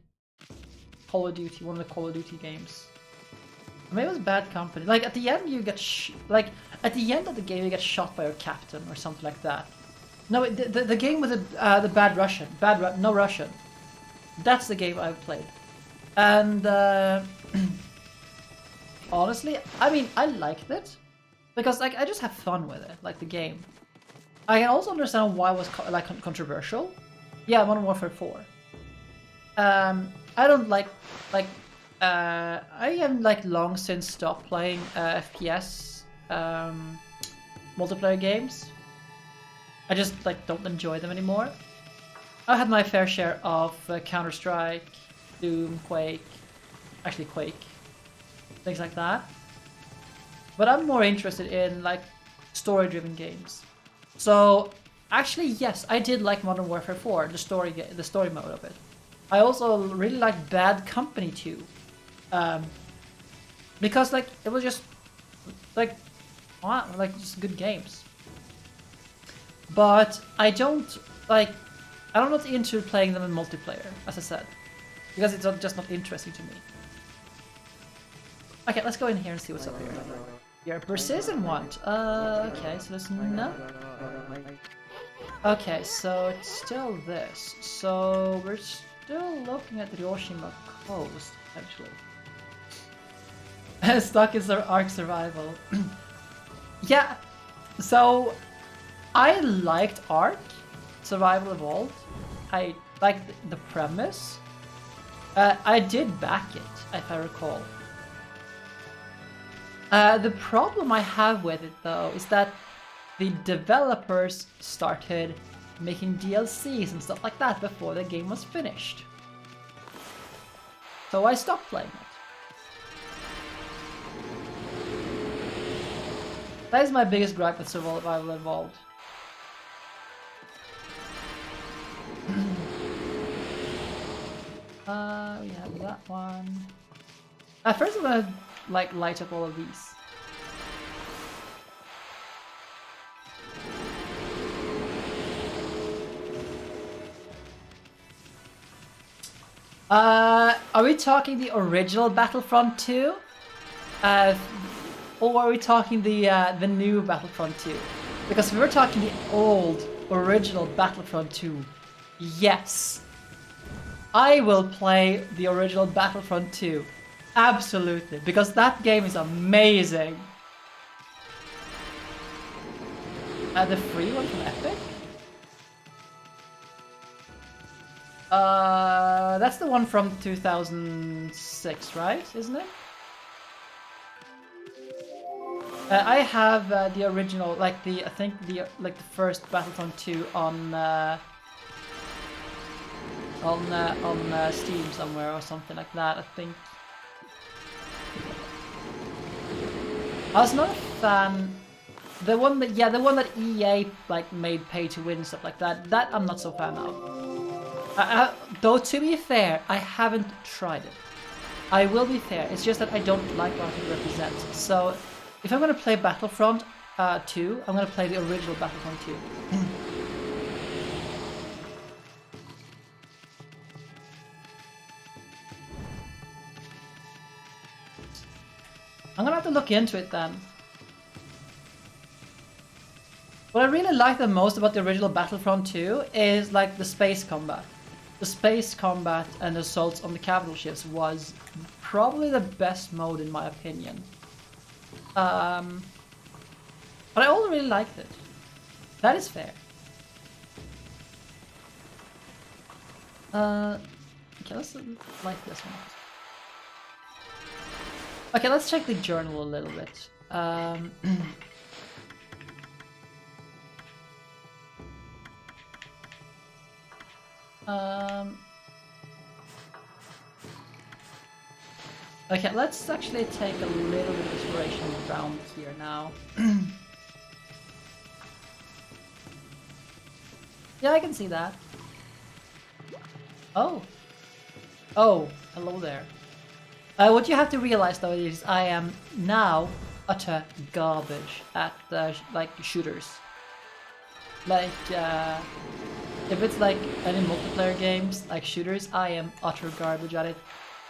Speaker 1: Call of Duty, one of the Call of Duty games. Maybe it was Bad Company. Like at the end you get like at the end of the game you get shot by your captain or something like that. No, the game with the bad Russian, no Russian. That's the game I've played, and honestly, I mean I liked it because like I just have fun with it, like the game. I can also understand why it was controversial. Yeah, Modern Warfare 4. I don't like I am like long since stopped playing FPS multiplayer games. I just like don't enjoy them anymore. I had my fair share of Counter-Strike, Doom, Quake, actually Quake, things like that. But I'm more interested in like story-driven games. So actually, yes, I did like Modern Warfare 4, the story mode of it. I also really liked Bad Company 2. Because like it was just like wow, like just good games. But I'm not into playing them in multiplayer, as I said, because it's just not interesting to me. Okay, let's go in here and see what's up here. Your precision want. Okay, so there's no. Okay, so it's still this. So we're still looking at the Hiroshima coast, actually. Stuck in Ark Survival. Yeah, so I liked Ark Survival Evolved. I liked the premise. I did back it, if I recall. The problem I have with it, though, is that the developers started making DLCs and stuff like that before the game was finished. So I stopped playing it. That is my biggest gripe with Survival Evolved. We have that one. First I'm gonna like light up all of these. Are we talking the original Battlefront 2? Or are we talking the new Battlefront 2? Because if we're talking the old, original Battlefront 2, yes. I will play the original Battlefront 2. Absolutely. Because that game is amazing. The free one from Epic? That's the one from 2006, right? Isn't it? I have the original, like I think the first Battlefront 2 on Steam somewhere or something like that. I think. I was not a fan. The one that EA like made pay to win stuff like that. That I'm not so fan of. Though to be fair, I haven't tried it. I will be fair. It's just that I don't like what it represents. So. If I'm gonna play Battlefront 2, I'm gonna play the original Battlefront 2. I'm gonna have to look into it then. What I really like the most about the original Battlefront 2 is like the space combat. The space combat and assaults on the capital ships was probably the best mode in my opinion. But I also really liked it. That is fair. Okay, let's like this one. Okay, let's check the journal a little bit. Okay, let's actually take a little bit of inspiration around here now. Yeah, I can see that. Oh. Oh, hello there. What you have to realize though is I am now utter garbage at like shooters. Like if it's like any multiplayer games like shooters, I am utter garbage at it.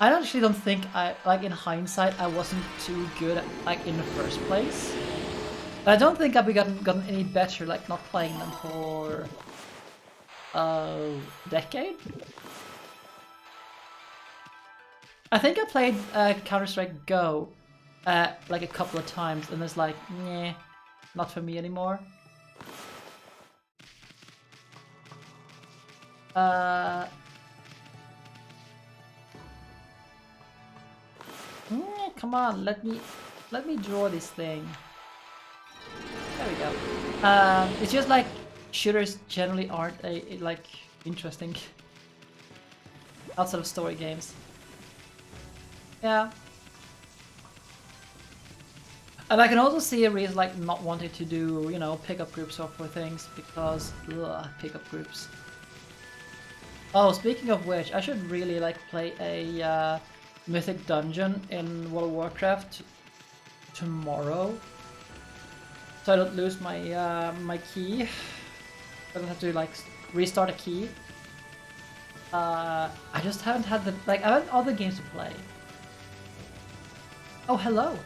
Speaker 1: I actually don't think like in hindsight I wasn't too good at like in the first place. But I don't think I've gotten any better like not playing them for a decade. I think I played Counter-Strike Go like a couple of times and it's like, nah, not for me anymore. Come on, let me draw this thing. There we go. It's just like shooters generally aren't like interesting outside of story games. Yeah. And I can also see a reason like not wanting to do, you know, pickup groups or for things because pickup groups. Oh, speaking of which, I should really like play a mythic dungeon in World of Warcraft tomorrow, so I don't lose my my key. I don't have to like restart a key. I just haven't had the I have other games to play. Oh, hello.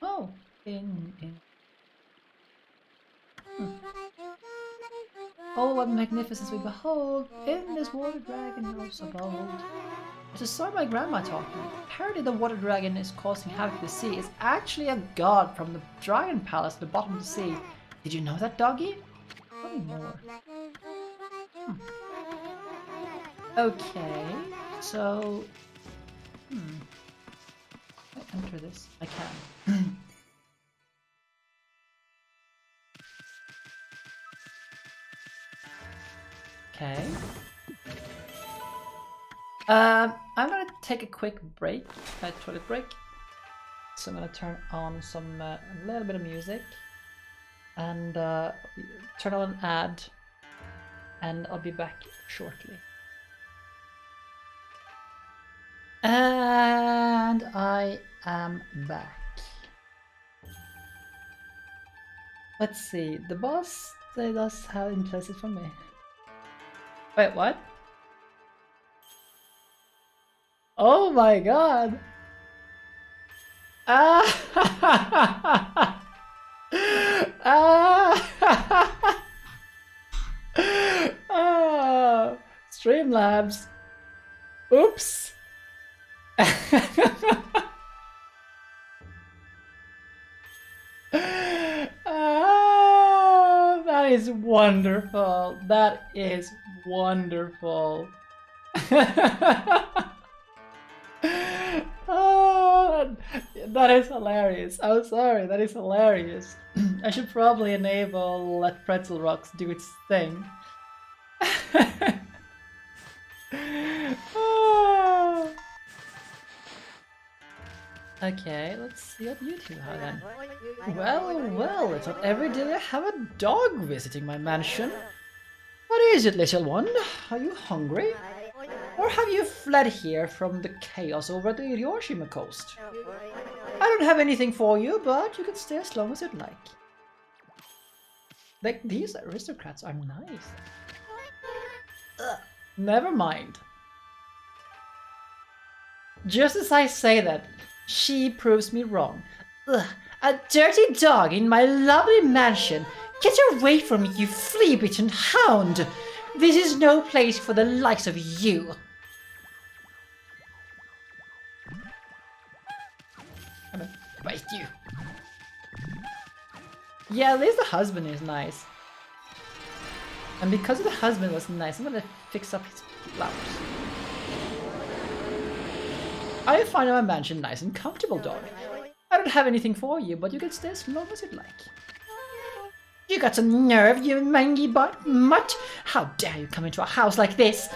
Speaker 1: Oh, Oh, what magnificence we behold in this water dragon house of old. I just saw my grandma talking. Apparently the water dragon is causing havoc to the sea. It's actually a god from the dragon palace at the bottom of the sea. Did you know that, doggy? Tell me more. Okay, so... Can I enter this? I can. Okay. I'm gonna take a quick break, a toilet break. So I'm gonna turn on some a little bit of music and turn on an ad, and I'll be back shortly. And I am back. Let's see. The boss does have implicit for me. Wait, what? Oh my god! Ah! Ah! Ah! Streamlabs. Oops. Oh, that is wonderful. That is wonderful. Oh, that is hilarious. I'm sorry, that is hilarious. I should probably enable Let Pretzel Rocks do its thing. Oh. Okay, let's see what you two have then. Well, it's not every day I have a dog visiting my mansion. What is it, little one? Are you hungry? Or have you fled here from the chaos over at the Hiroshima coast? I don't have anything for you, but you can stay as long as you'd like. Like, these aristocrats are nice. Ugh, never mind. Just as I say that, she proves me wrong. Ugh, a dirty dog in my lovely mansion. Get away from me, you flea-bitten hound! This is no place for the likes of you. I'm gonna bite you. Yeah, at least the husband is nice. And because the husband was nice, I'm gonna fix up his flowers. I find my mansion nice and comfortable, dog. I don't have anything for you, but you can stay as long as you'd like. You got some nerve, you mangy mutt! How dare you come into a house like this?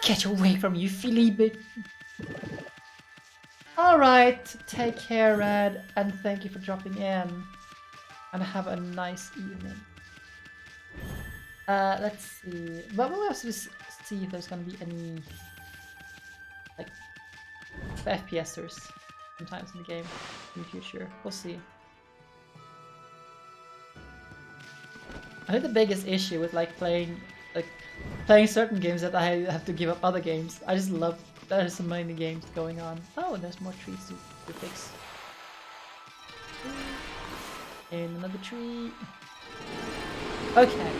Speaker 1: Get away from you, filly bit. Alright, take care, Red, and thank you for dropping in. And have a nice evening. Let's see. But we'll have to see if there's gonna be any like FPSers sometimes in the game in the future. We'll see. I think the biggest issue with playing certain games that I have to give up other games. I just love there's so many games going on. Oh, there's more trees to fix. And another tree. Okay.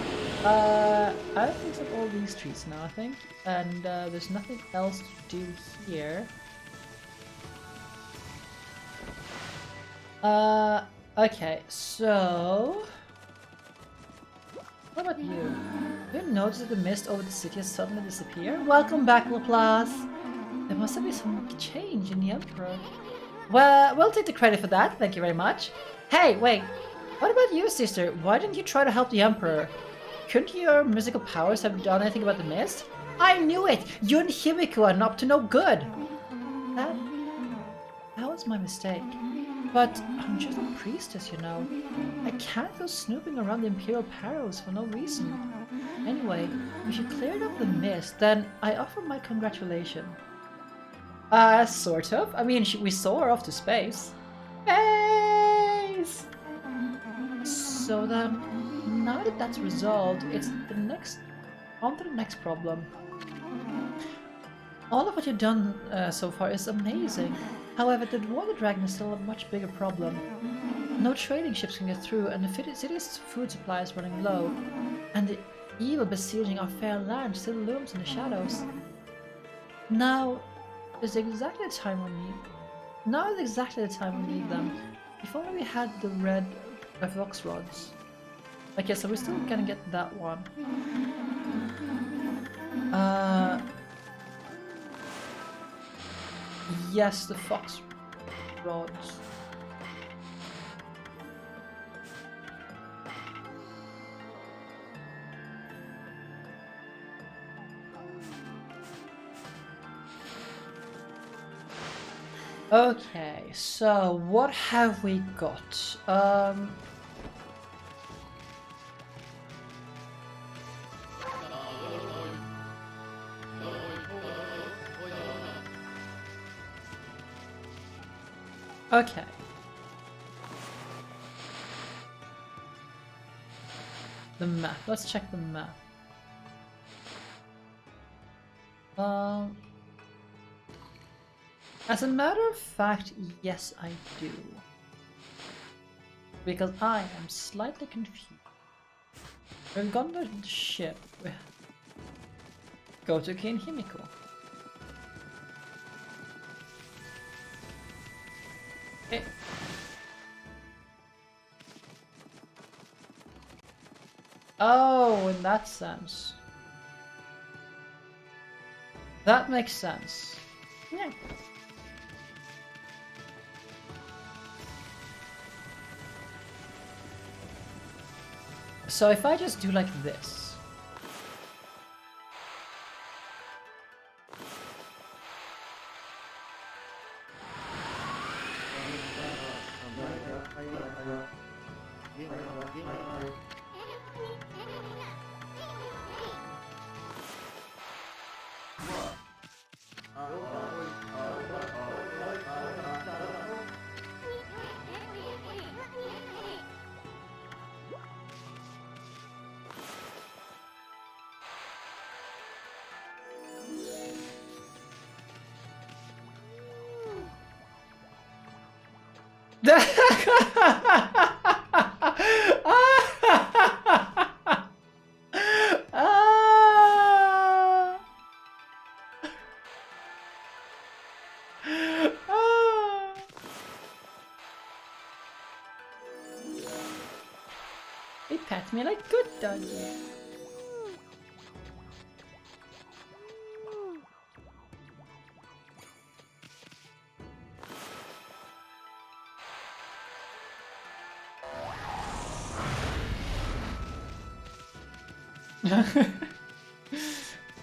Speaker 1: I've fixed up all these trees now, I think. And there's nothing else to do here. Okay, so... What about you? Have you noticed that the mist over the city has suddenly disappeared? Welcome back, Laplace! There must have been some change in the Emperor. Well, we'll take the credit for that, thank you very much. Hey, wait! What about you, sister? Why didn't you try to help the Emperor? Couldn't your musical powers have done anything about the mist? I knew it! You and Himiko are up to no good! That was my mistake. But I'm just a priestess, you know. I can't go snooping around the Imperial Perils for no reason. Anyway, if you cleared up the mist, then I offer my congratulations. Sort of. I mean, we saw her off to space. Space! So then, now that that's resolved, it's on to the next problem. All of what you've done so far is amazing. However, the water dragon is still a much bigger problem. No trading ships can get through, and the city's food supply is running low. And the evil besieging our fair land still looms in the shadows. Now is exactly the time we need them. If only we had the red Vox rods. Okay, so we're still gonna get that one. Yes, the fox rods. Okay, so what have we got? Okay. The map. Let's check the map. As a matter of fact, yes, I do. Because I am slightly confused. We've gone to the ship. Go to King Himiko. Okay. Oh, in that sense. That makes sense. Yeah. So if I just do like this. Pet me like good doggy.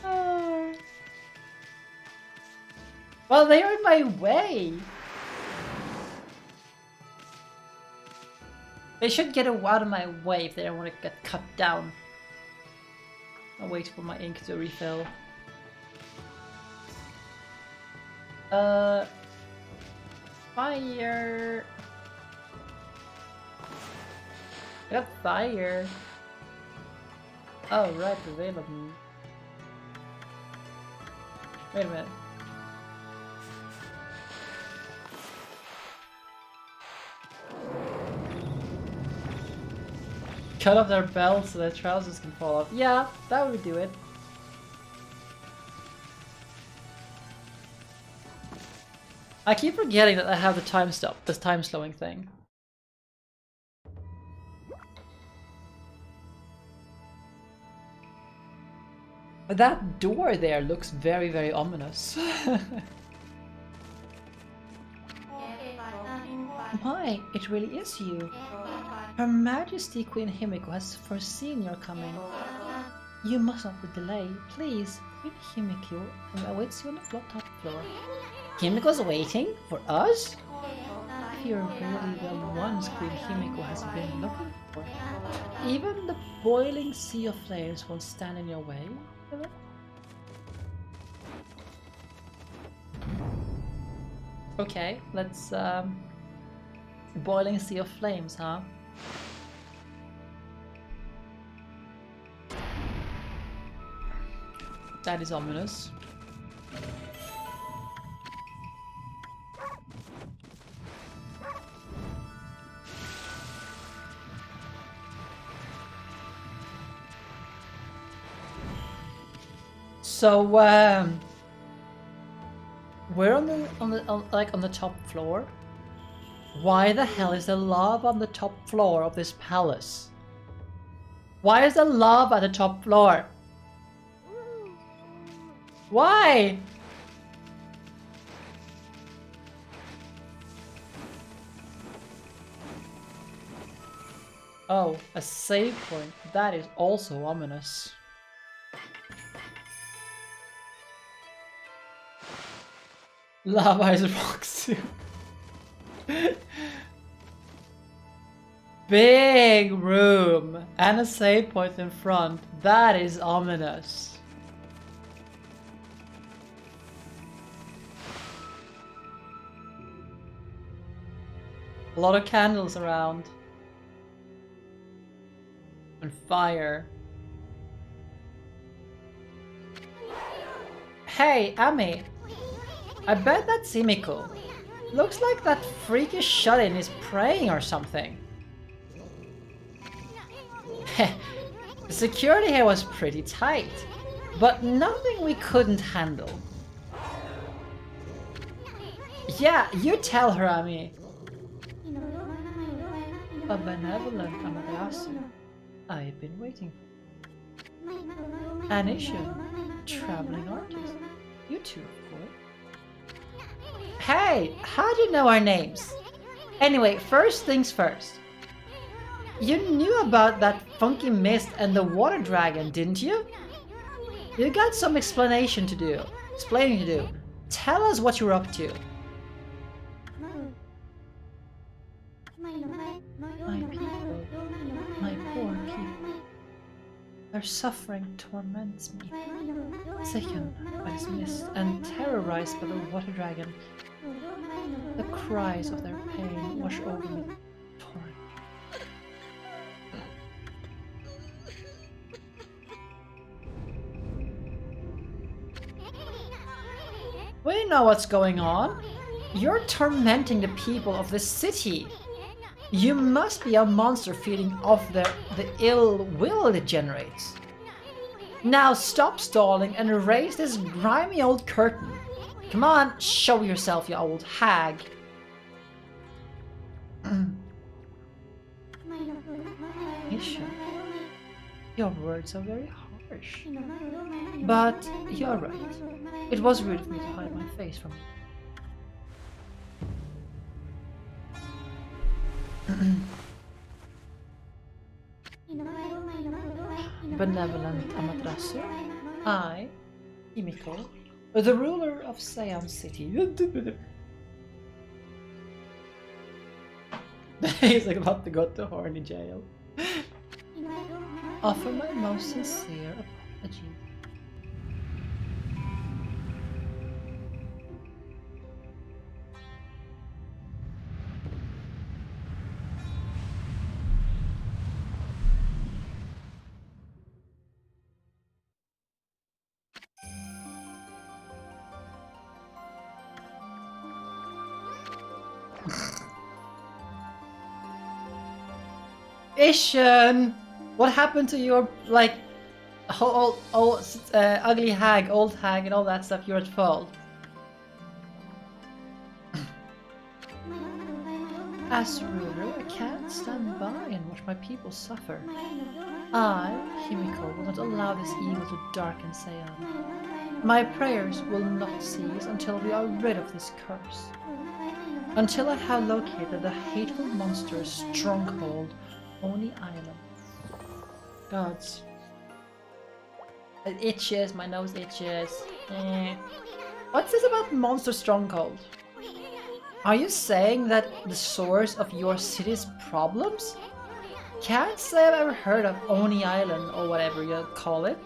Speaker 1: Oh. Well, they are in my way. They should get out of my way if they don't want to get cut down. I'll wait for my ink to refill. Fire. I got fire. Oh, right, available. Wait a minute. Cut off their belts so their trousers can fall off. Yeah, that would do it. I keep forgetting that I have the time stop, this time slowing thing. But that door there looks very, very ominous. My, it really is you. Her Majesty Queen Himiko has foreseen your coming. You must not be delayed. Please, Queen Himiko awaits you on the top floor. Himiko's waiting? For us? If you're really the ones Queen Himiko has been looking for. Even the boiling sea of flames won't stand in your way. Okay, let's boiling sea of flames, huh? That is ominous. So we're on the top floor. Why the hell is there lava on the top floor of this palace? Why is there lava at the top floor? Why? Oh, a save point. That is also ominous. Lava is rocks too. Big room and a save point in front. That is ominous. A lot of candles around. And fire. Hey, Ami. I bet that's Himiko. Looks like that freakish shut-in is praying or something. The security here was pretty tight, but nothing we couldn't handle. Yeah, you tell her, Ami. A benevolent Amaterasu I've been waiting for. Anisha, traveling artist. You two, of course. Hey, how do you know our names? Anyway, first things first. You knew about that funky mist and the water dragon, didn't you? You got some explaining to do. Tell us what you're up to. My people, my poor people. Their suffering torments me. Sickened by this mist and terrorized by the water dragon. The cries of their pain wash over me. Torrent. We know what's going on. You're tormenting the people of this city. You must be a monster feeding off the ill will it generates. Now stop stalling and erase this grimy old curtain. Come on, show yourself, you old hag. Misha, Your words are very harsh. But you're right. It was rude of me to hide my face from you. Benevolent Amaterasu, I, Himiko, the ruler of Seiyang City. He's like about to go to horny jail. Offer my most sincere apologies. Ishan! What happened to your, like, ugly hag, old hag, and all that stuff? You're at fault. As ruler, I can't stand by and watch my people suffer. I, Himiko, will not allow this evil to darken Seiyang. My prayers will not cease until we are rid of this curse. Until I have located the hateful monster's stronghold, Oni Island. Gods. It itches, my nose itches. What's this about Monster Stronghold? Are you saying that the source of your city's problems? Can't say I've ever heard of Oni Island or whatever you call it.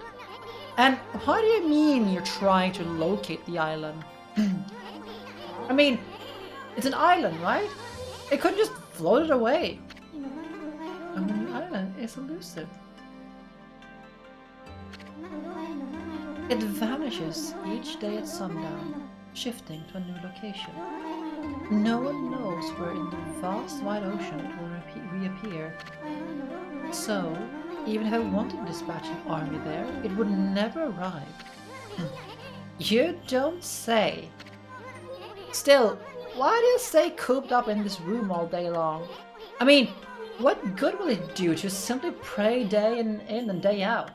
Speaker 1: And what do you mean you're trying to locate the island? I mean, it's an island, right? It couldn't just float it away. Oni Island is elusive. It vanishes each day at sundown, shifting to a new location. No one knows where in the vast wide ocean it will reappear. So, even if I wanted to dispatch an army there, it would never arrive. You don't say. Still, why do you stay cooped up in this room all day long? I mean, what good will it do to simply pray day in and day out?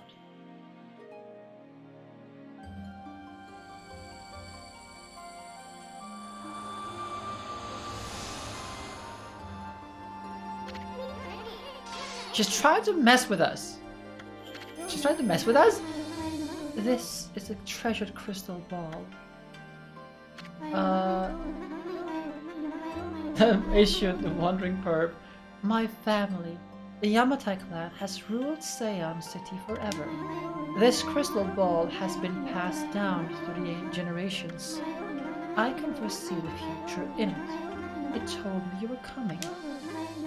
Speaker 1: She's trying to mess with us. She's trying to mess with us? This is a treasured crystal ball. Issued the wandering perp. My family, the Yamatai clan, has ruled Seiyang City forever. This crystal ball has been passed down through the generations. I can foresee the future in it. It told me you were coming.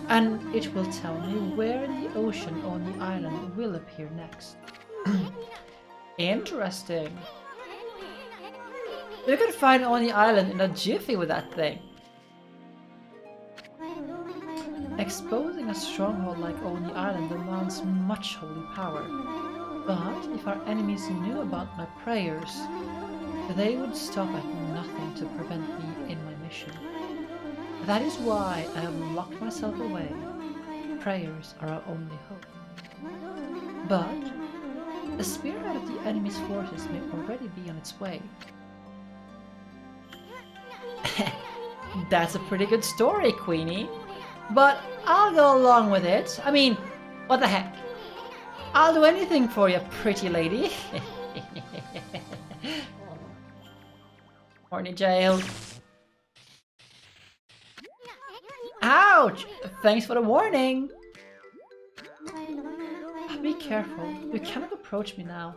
Speaker 1: And it will tell me where in the ocean Oni Island will appear next. Interesting. You can find Oni Island in a jiffy with that thing. Exposing a stronghold like Oni Island demands much holy power. But if our enemies knew about my prayers, they would stop at nothing to prevent me in my mission. That is why I have locked myself away. Prayers are our only hope. But the spearhead of the enemy's forces may already be on its way. That's a pretty good story, Queenie. But I'll go along with it. I mean, what the heck? I'll do anything for you, pretty lady. Horny jail. Ouch! Thanks for the warning! Be careful, you cannot approach me now.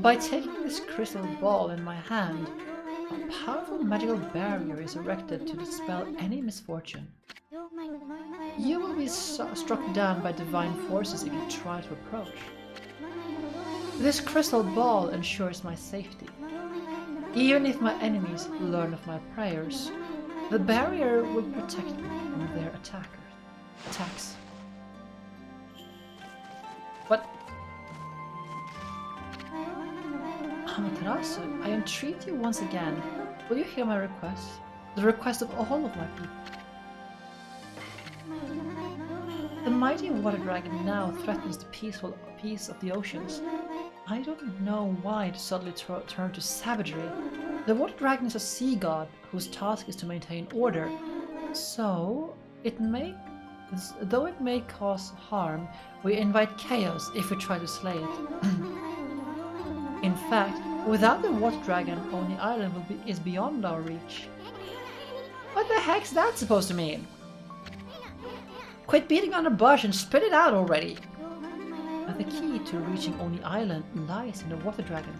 Speaker 1: By taking this crystal ball in my hand, a powerful magical barrier is erected to dispel any misfortune. You will be struck down by divine forces if you try to approach. This crystal ball ensures my safety. Even if my enemies learn of my prayers, the barrier will protect me from their attacks. What? Amaterasu, I entreat you once again. Will you hear my request? The request of all of my people. The mighty water dragon now threatens the peaceful peace of the oceans. I don't know why it suddenly turned to savagery. The water dragon is a sea god whose task is to maintain order. So, though it may cause harm, we invite chaos if we try to slay it. In fact, without the water dragon, Oni Island is beyond our reach. What the heck's that supposed to mean? Quit beating on the bush and spit it out already! The key to reaching Oni Island lies in the water dragon.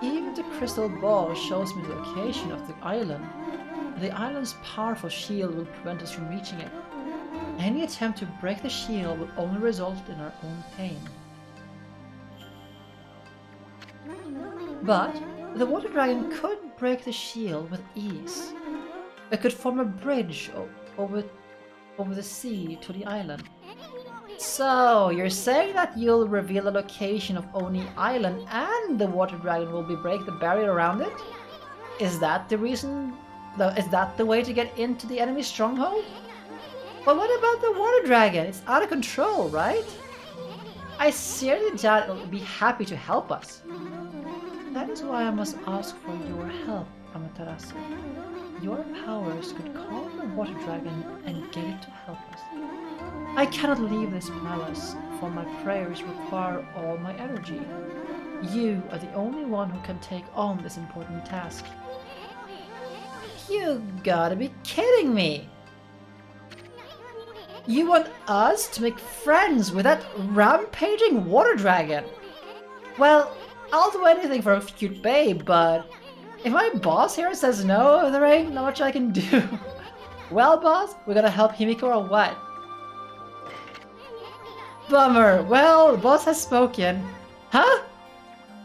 Speaker 1: Even the crystal ball shows me the location of the island. The island's powerful shield will prevent us from reaching it. Any attempt to break the shield will only result in our own pain. But the water dragon could break the shield with ease. It could form a bridge over the sea to the island. So, you're saying that you'll reveal the location of Oni Island and the water dragon will break the barrier around it? Is that the reason? Is that the way to get into the enemy stronghold? But what about the water dragon? It's out of control, right? I seriously doubt it will be happy to help us. That is why I must ask for your help, Amaterasu. Your powers could calm the water dragon and get it to help us. I cannot leave this palace, for my prayers require all my energy. You are the only one who can take on this important task. You gotta be kidding me! You want us to make friends with that rampaging water dragon? Well, I'll do anything for a cute babe, but if my boss here says no, there ain't not much I can do. Well, boss, we're gonna help Himiko or what? Bummer. Well, the boss has spoken. Huh?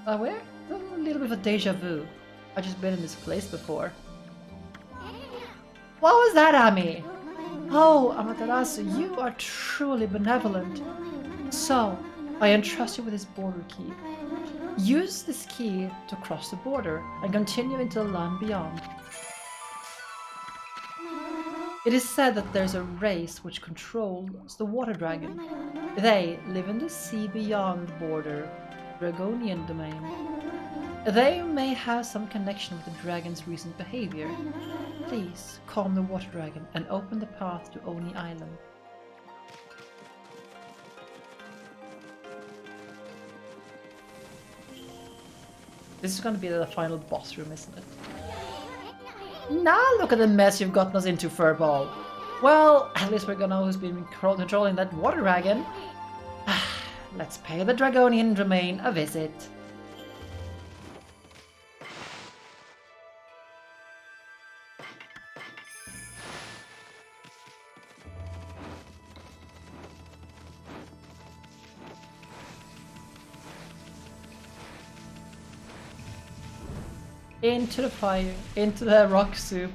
Speaker 1: Where? A little bit of a deja vu. I've just been in this place before. What was that, Ami? Oh, Amaterasu, you are truly benevolent. So, I entrust you with this border key. Use this key to cross the border and continue into the land beyond. It is said that there's a race which controls the water dragon. They live in the sea beyond the border, Dragonian domain. They may have some connection with the dragon's recent behavior. Please calm the water dragon and open the path to Oni Island. This is going to be the final boss room, isn't it? Now look at the mess you've gotten us into, Furball. Well, at least we're gonna know who's been controlling that water dragon. Let's pay the Dragonian domain a visit. Into the fire, into the rock soup.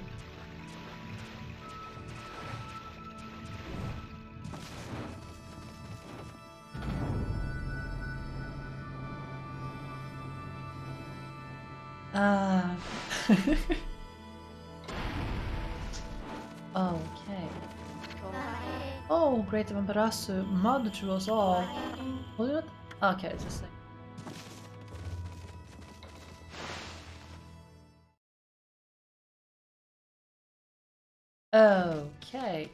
Speaker 1: Ah. Okay. Oh, great Amaterasu, mother to us all. Was it? Okay, it's the same. Okay.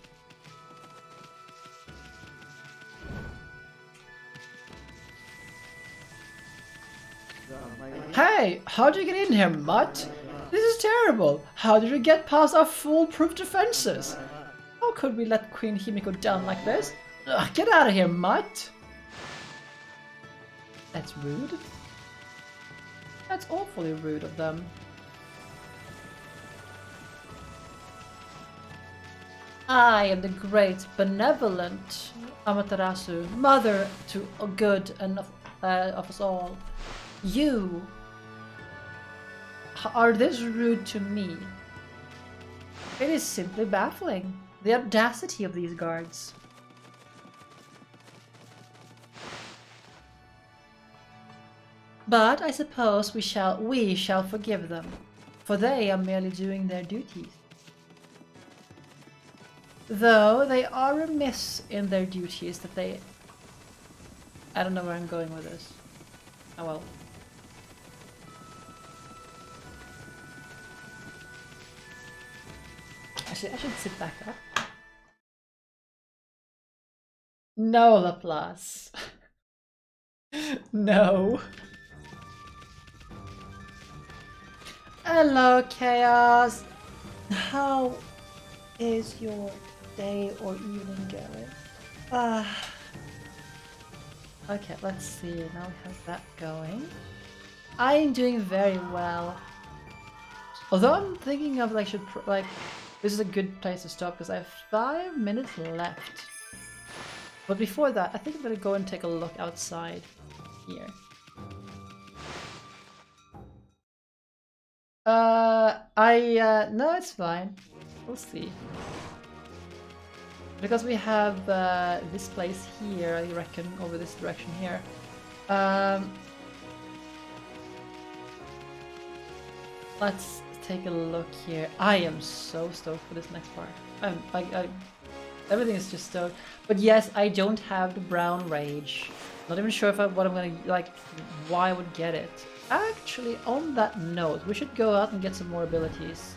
Speaker 1: Hey, how did you get in here, mutt? This is terrible. How did you get past our foolproof defenses? How could we let Queen Himiko down like this? Ugh, get out of here, mutt! That's rude. That's awfully rude of them. I am the great, benevolent Amaterasu, mother to good and of us all. You are this rude to me. It is simply baffling, the audacity of these guards. But I suppose we shall forgive them, for they are merely doing their duties. Though they are remiss in their duties that they... I don't know where I'm going with this. Oh well. Actually, I should sit back up. No, Laplace. No. Hello, Chaos. How is your day or evening going? Okay, let's see. Now we have that going. I am doing very well. Although I'm thinking of like this is a good place to stop because I have 5 minutes left. But before that, I think I'm gonna go and take a look outside here. No, it's fine. We'll see. Because we have this place here, I reckon, over this direction here. Let's take a look here. I am so stoked for this next part. Everything is just stoked. But yes, I don't have the brown rage. Not even sure if what I'm gonna like, why I would get it. Actually, on that note, we should go out and get some more abilities.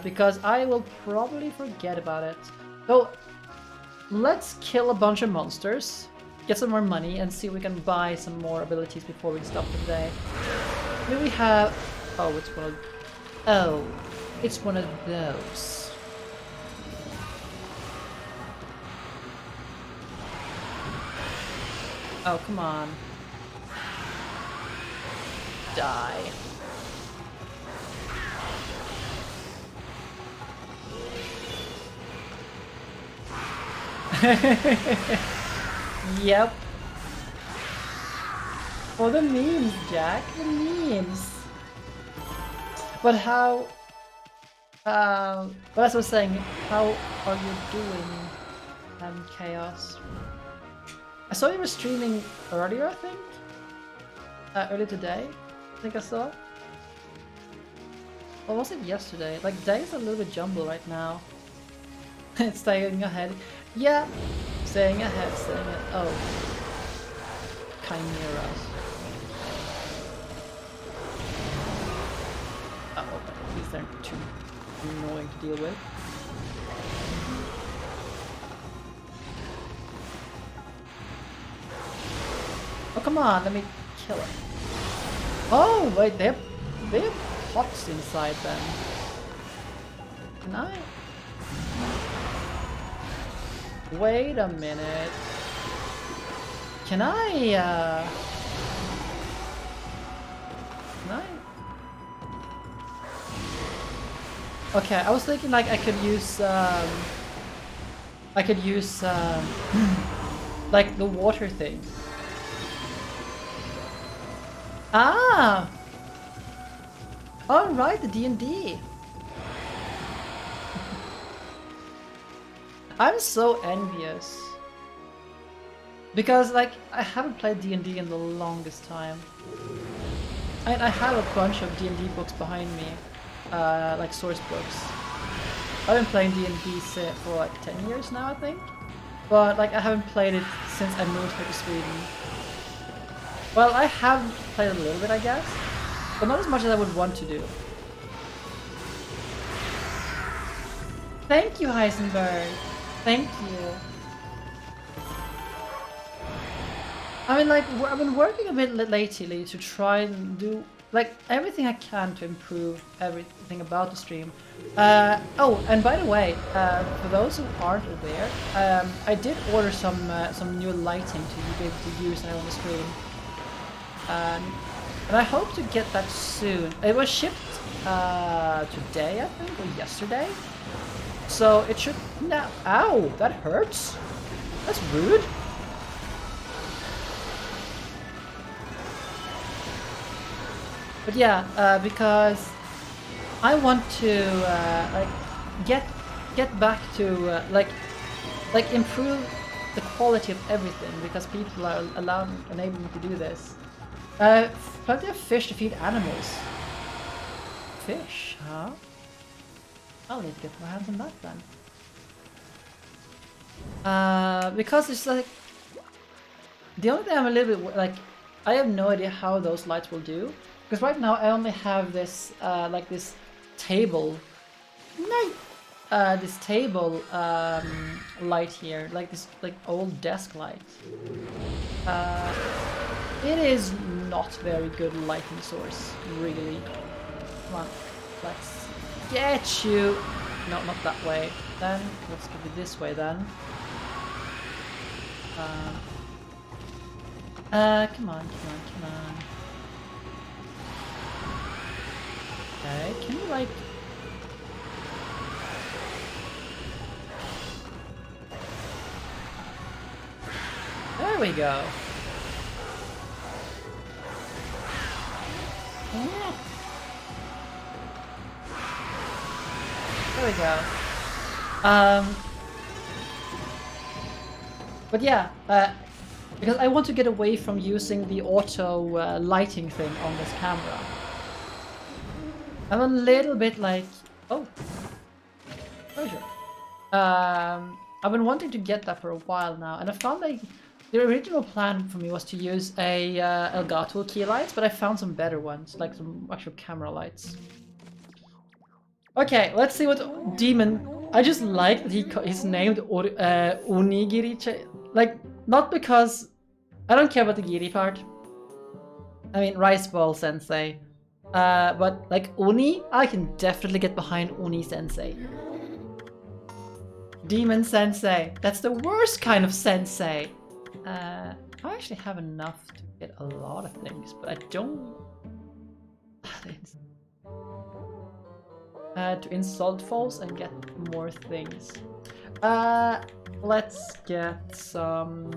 Speaker 1: Because I will probably forget about it. So, let's kill a bunch of monsters, get some more money, and see if we can buy some more abilities before we stop for the day. Here we have... Oh, it's one of... Oh, it's one of those. Oh, come on. Die. Yep. For the memes, Jack. The memes. But how... but as I was saying, how are you doing, Chaos? I saw you were streaming earlier, I think? Earlier today, I think I saw. Or was it yesterday? Like, days are a little bit jumbled right now. It's staying ahead. Yeah, staying ahead, Oh. Chimeras. Oh, at least they're too annoying to deal with. Oh, come on, let me kill it. Oh, wait, they have pots inside them. Can I? Wait a minute. Can I, Okay, I was thinking like I could use, like the water thing. Ah! Alright, the D&D. I'm so envious. Because, like, I haven't played D&D in the longest time. And I have a bunch of D&D books behind me. Like, source books. I've been playing D&D for, like, 10 years now, I think. But, like, I haven't played it since I moved here to Sweden. Well, I have played a little bit, I guess. But not as much as I would want to do. Thank you, Heisenberg. Thank you. I mean, like, I've been working a bit lately to try and do, like, everything I can to improve everything about the stream. Oh, and by the way, for those who aren't aware, I did order some new lighting to be able to use now on the stream. And I hope to get that soon. It was shipped today, I think, or yesterday. So it should now. Ow, that hurts. That's rude. But yeah, because I want to like get back to like improve the quality of everything because people are allowed and able to do this. Plenty of fish to feed animals. Fish, huh? I'll need to get my hands on that then. Because it's like the only thing I'm a little bit like I have no idea how those lights will do, because right now I only have this like this table, this table light here, like this like old desk light. It is not very good lighting source, really. Come on, let's get you. No, not that way. Then let's give it this way then. Come on. Okay, can you like... There we go. There we go. But yeah, because I want to get away from using the auto lighting thing on this camera. I'm a little bit like, oh, closure. I've been wanting to get that for a while now, and I found like the original plan for me was to use a Elgato key lights, but I found some better ones, like some actual camera lights. Okay, let's see what demon. I just like that he's named Onigiri. Like, not because I don't care about the giri part. I mean, rice ball sensei. But like Oni, I can definitely get behind Oni sensei. Demon sensei. That's the worst kind of sensei. I actually have enough to get a lot of things, but I don't. To insult falls and get more things. Let's get some.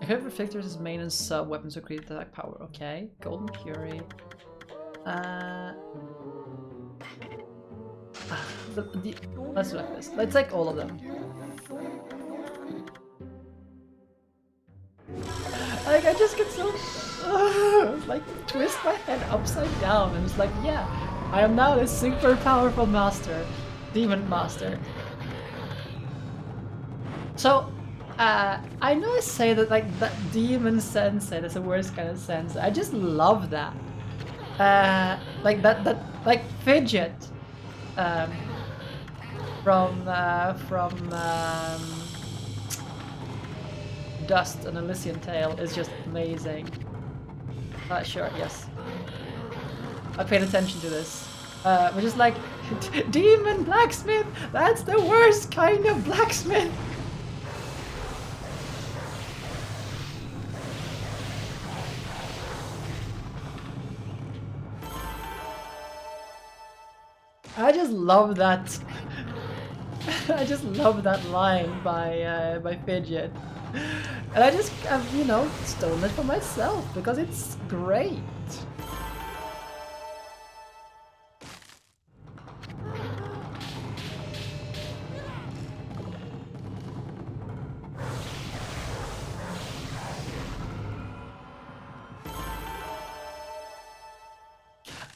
Speaker 1: Equip reflectors as main and sub weapons to create attack power. Okay, golden fury. Let's do like this. Let's take all of them. Like I just get so like twist my head upside down and it's like, yeah, I am now the super powerful master, demon master. So I know I say that like that demon sensei, that's the worst kind of sensei. I just love that. Like that like fidget from Dust and Elysian Tale is just amazing. Sure, yes. I paid attention to this. We're just like, demon blacksmith! That's the worst kind of blacksmith! I just love that. I just love that line by Fidget. And I just have, you know, stolen it for myself because it's great.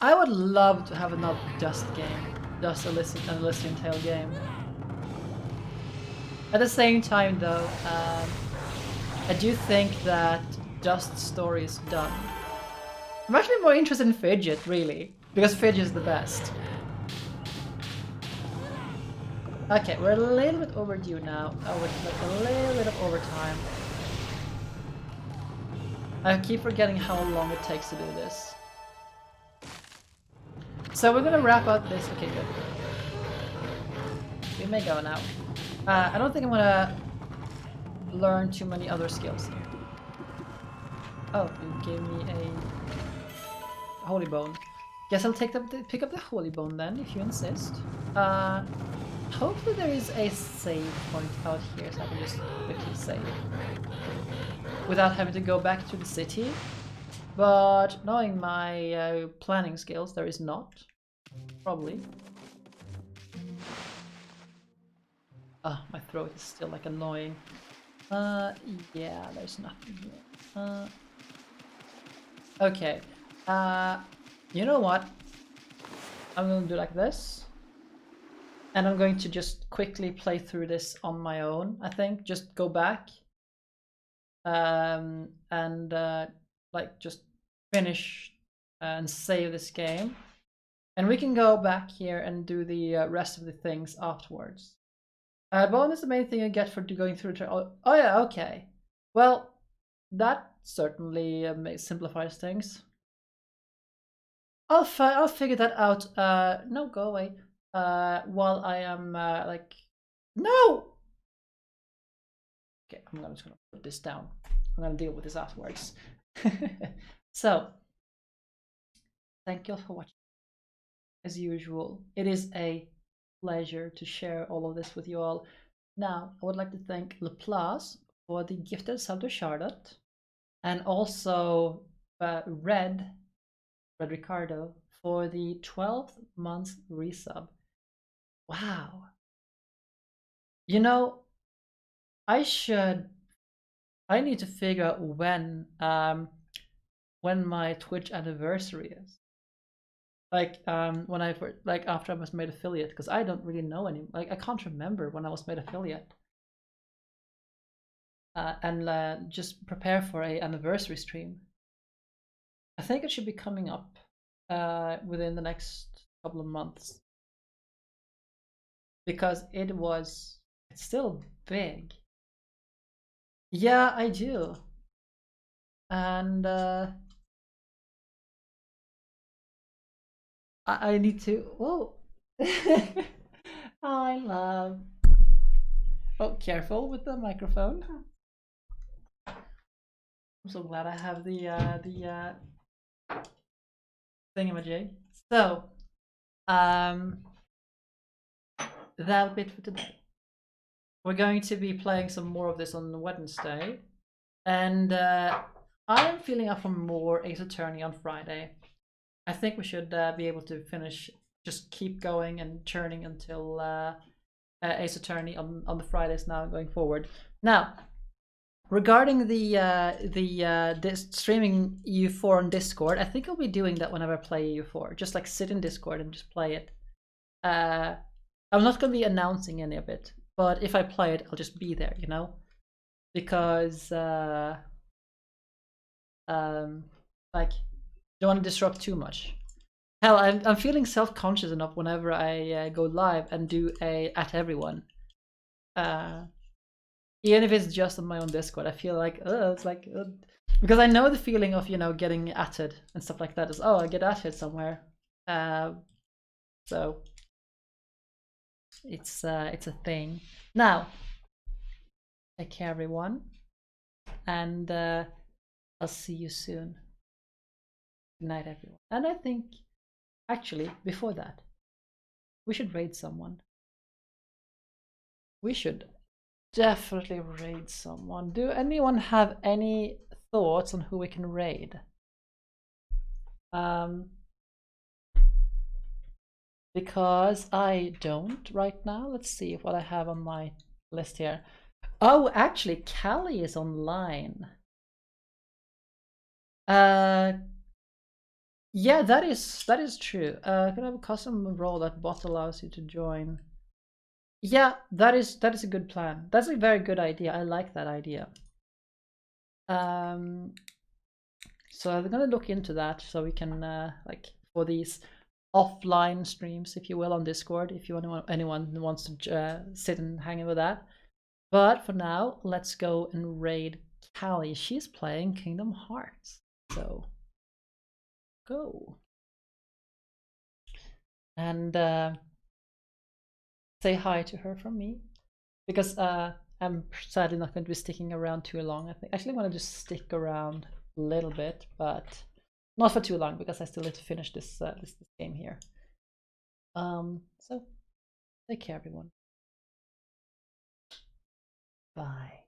Speaker 1: I would love to have another Dust game. Dust Elysian Tale game. At the same time though, I do think that Dust's story is done. I'm actually more interested in Fidget, really, because Fidget is the best. Okay, we're a little bit overdue now. With like a little bit of overtime. I keep forgetting how long it takes to do this. So we're gonna wrap up this. Okay, good. We may go now. I don't think I'm gonna learn too many other skills here. Oh, you gave me a holy bone. Guess I'll pick up the holy bone then, if you insist. Hopefully there is a save point out here, so I can just quickly save without having to go back to the city. But knowing my planning skills, there is not. Probably. Ah, my throat is still like annoying. Yeah, there's nothing here. Okay. You know what? I'm gonna do like this. And I'm going to just quickly play through this on my own, I think. Just go back and like just finish and save this game. And we can go back here and do the rest of the things afterwards. Bonus, the main thing you get for going through. Oh yeah, okay. Well, that certainly simplifies things. I'll figure that out. No, go away. While I am like, no. Okay, I'm just gonna put this down. I'm gonna deal with this afterwards. So, thank you all for watching. As usual, it is a pleasure to share all of this with you all. Now, I would like to thank Laplace for the gifted sub to Charlotte, and also Red Ricardo for the 12th month resub. Wow. You know, I need to figure out when my Twitch anniversary is. Like when after I was made affiliate, because I don't really know any, like I can't remember when I was made affiliate. And just prepare for a anniversary stream. I think it should be coming up within the next couple of months, because it's still big. Yeah, I do. And I need to. Whoa. I love. Oh, careful with the microphone. I'm so glad I have the thingamajig. So, that'll be it for today. We're going to be playing some more of this on Wednesday, and I'm feeling up for more Ace Attorney on Friday. I think we should be able to finish, just keep going and churning until Ace Attorney on the Fridays now going forward. Now, regarding this streaming EU4 on Discord, I think I'll be doing that whenever I play EU4. Just like sit in Discord and just play it. I'm not going to be announcing any of it, but if I play it, I'll just be there, you know, because like, don't want to disrupt too much. Hell, I'm feeling self-conscious enough whenever I go live and do a at everyone. Even if it's just on my own Discord, I feel like it's like because I know the feeling of, you know, getting atted and stuff like that. Is, oh, I get atted somewhere. So it's a thing. Now, take care, everyone, and I'll see you soon. Good night, everyone. And I think, actually, before that, we should raid someone. We should definitely raid someone. Do anyone have any thoughts on who we can raid? Because I don't right now. Let's see what I have on my list here. Oh, actually, Callie is online. Yeah, that is true. Can I have a custom role that bot allows you to join? Yeah, that is a good plan. That's a very good idea. I like that idea. So I'm gonna look into that so we can like for these offline streams, if you will, on Discord, if you anyone wants to sit and hang in with that. But for now, let's go and raid Callie. She's playing Kingdom Hearts, so go and say hi to her from me, because I'm sadly not going to be sticking around too long. I think actually I'm going to just stick around a little bit, but not for too long, because I still need to finish this this game here. So take care, everyone. Bye.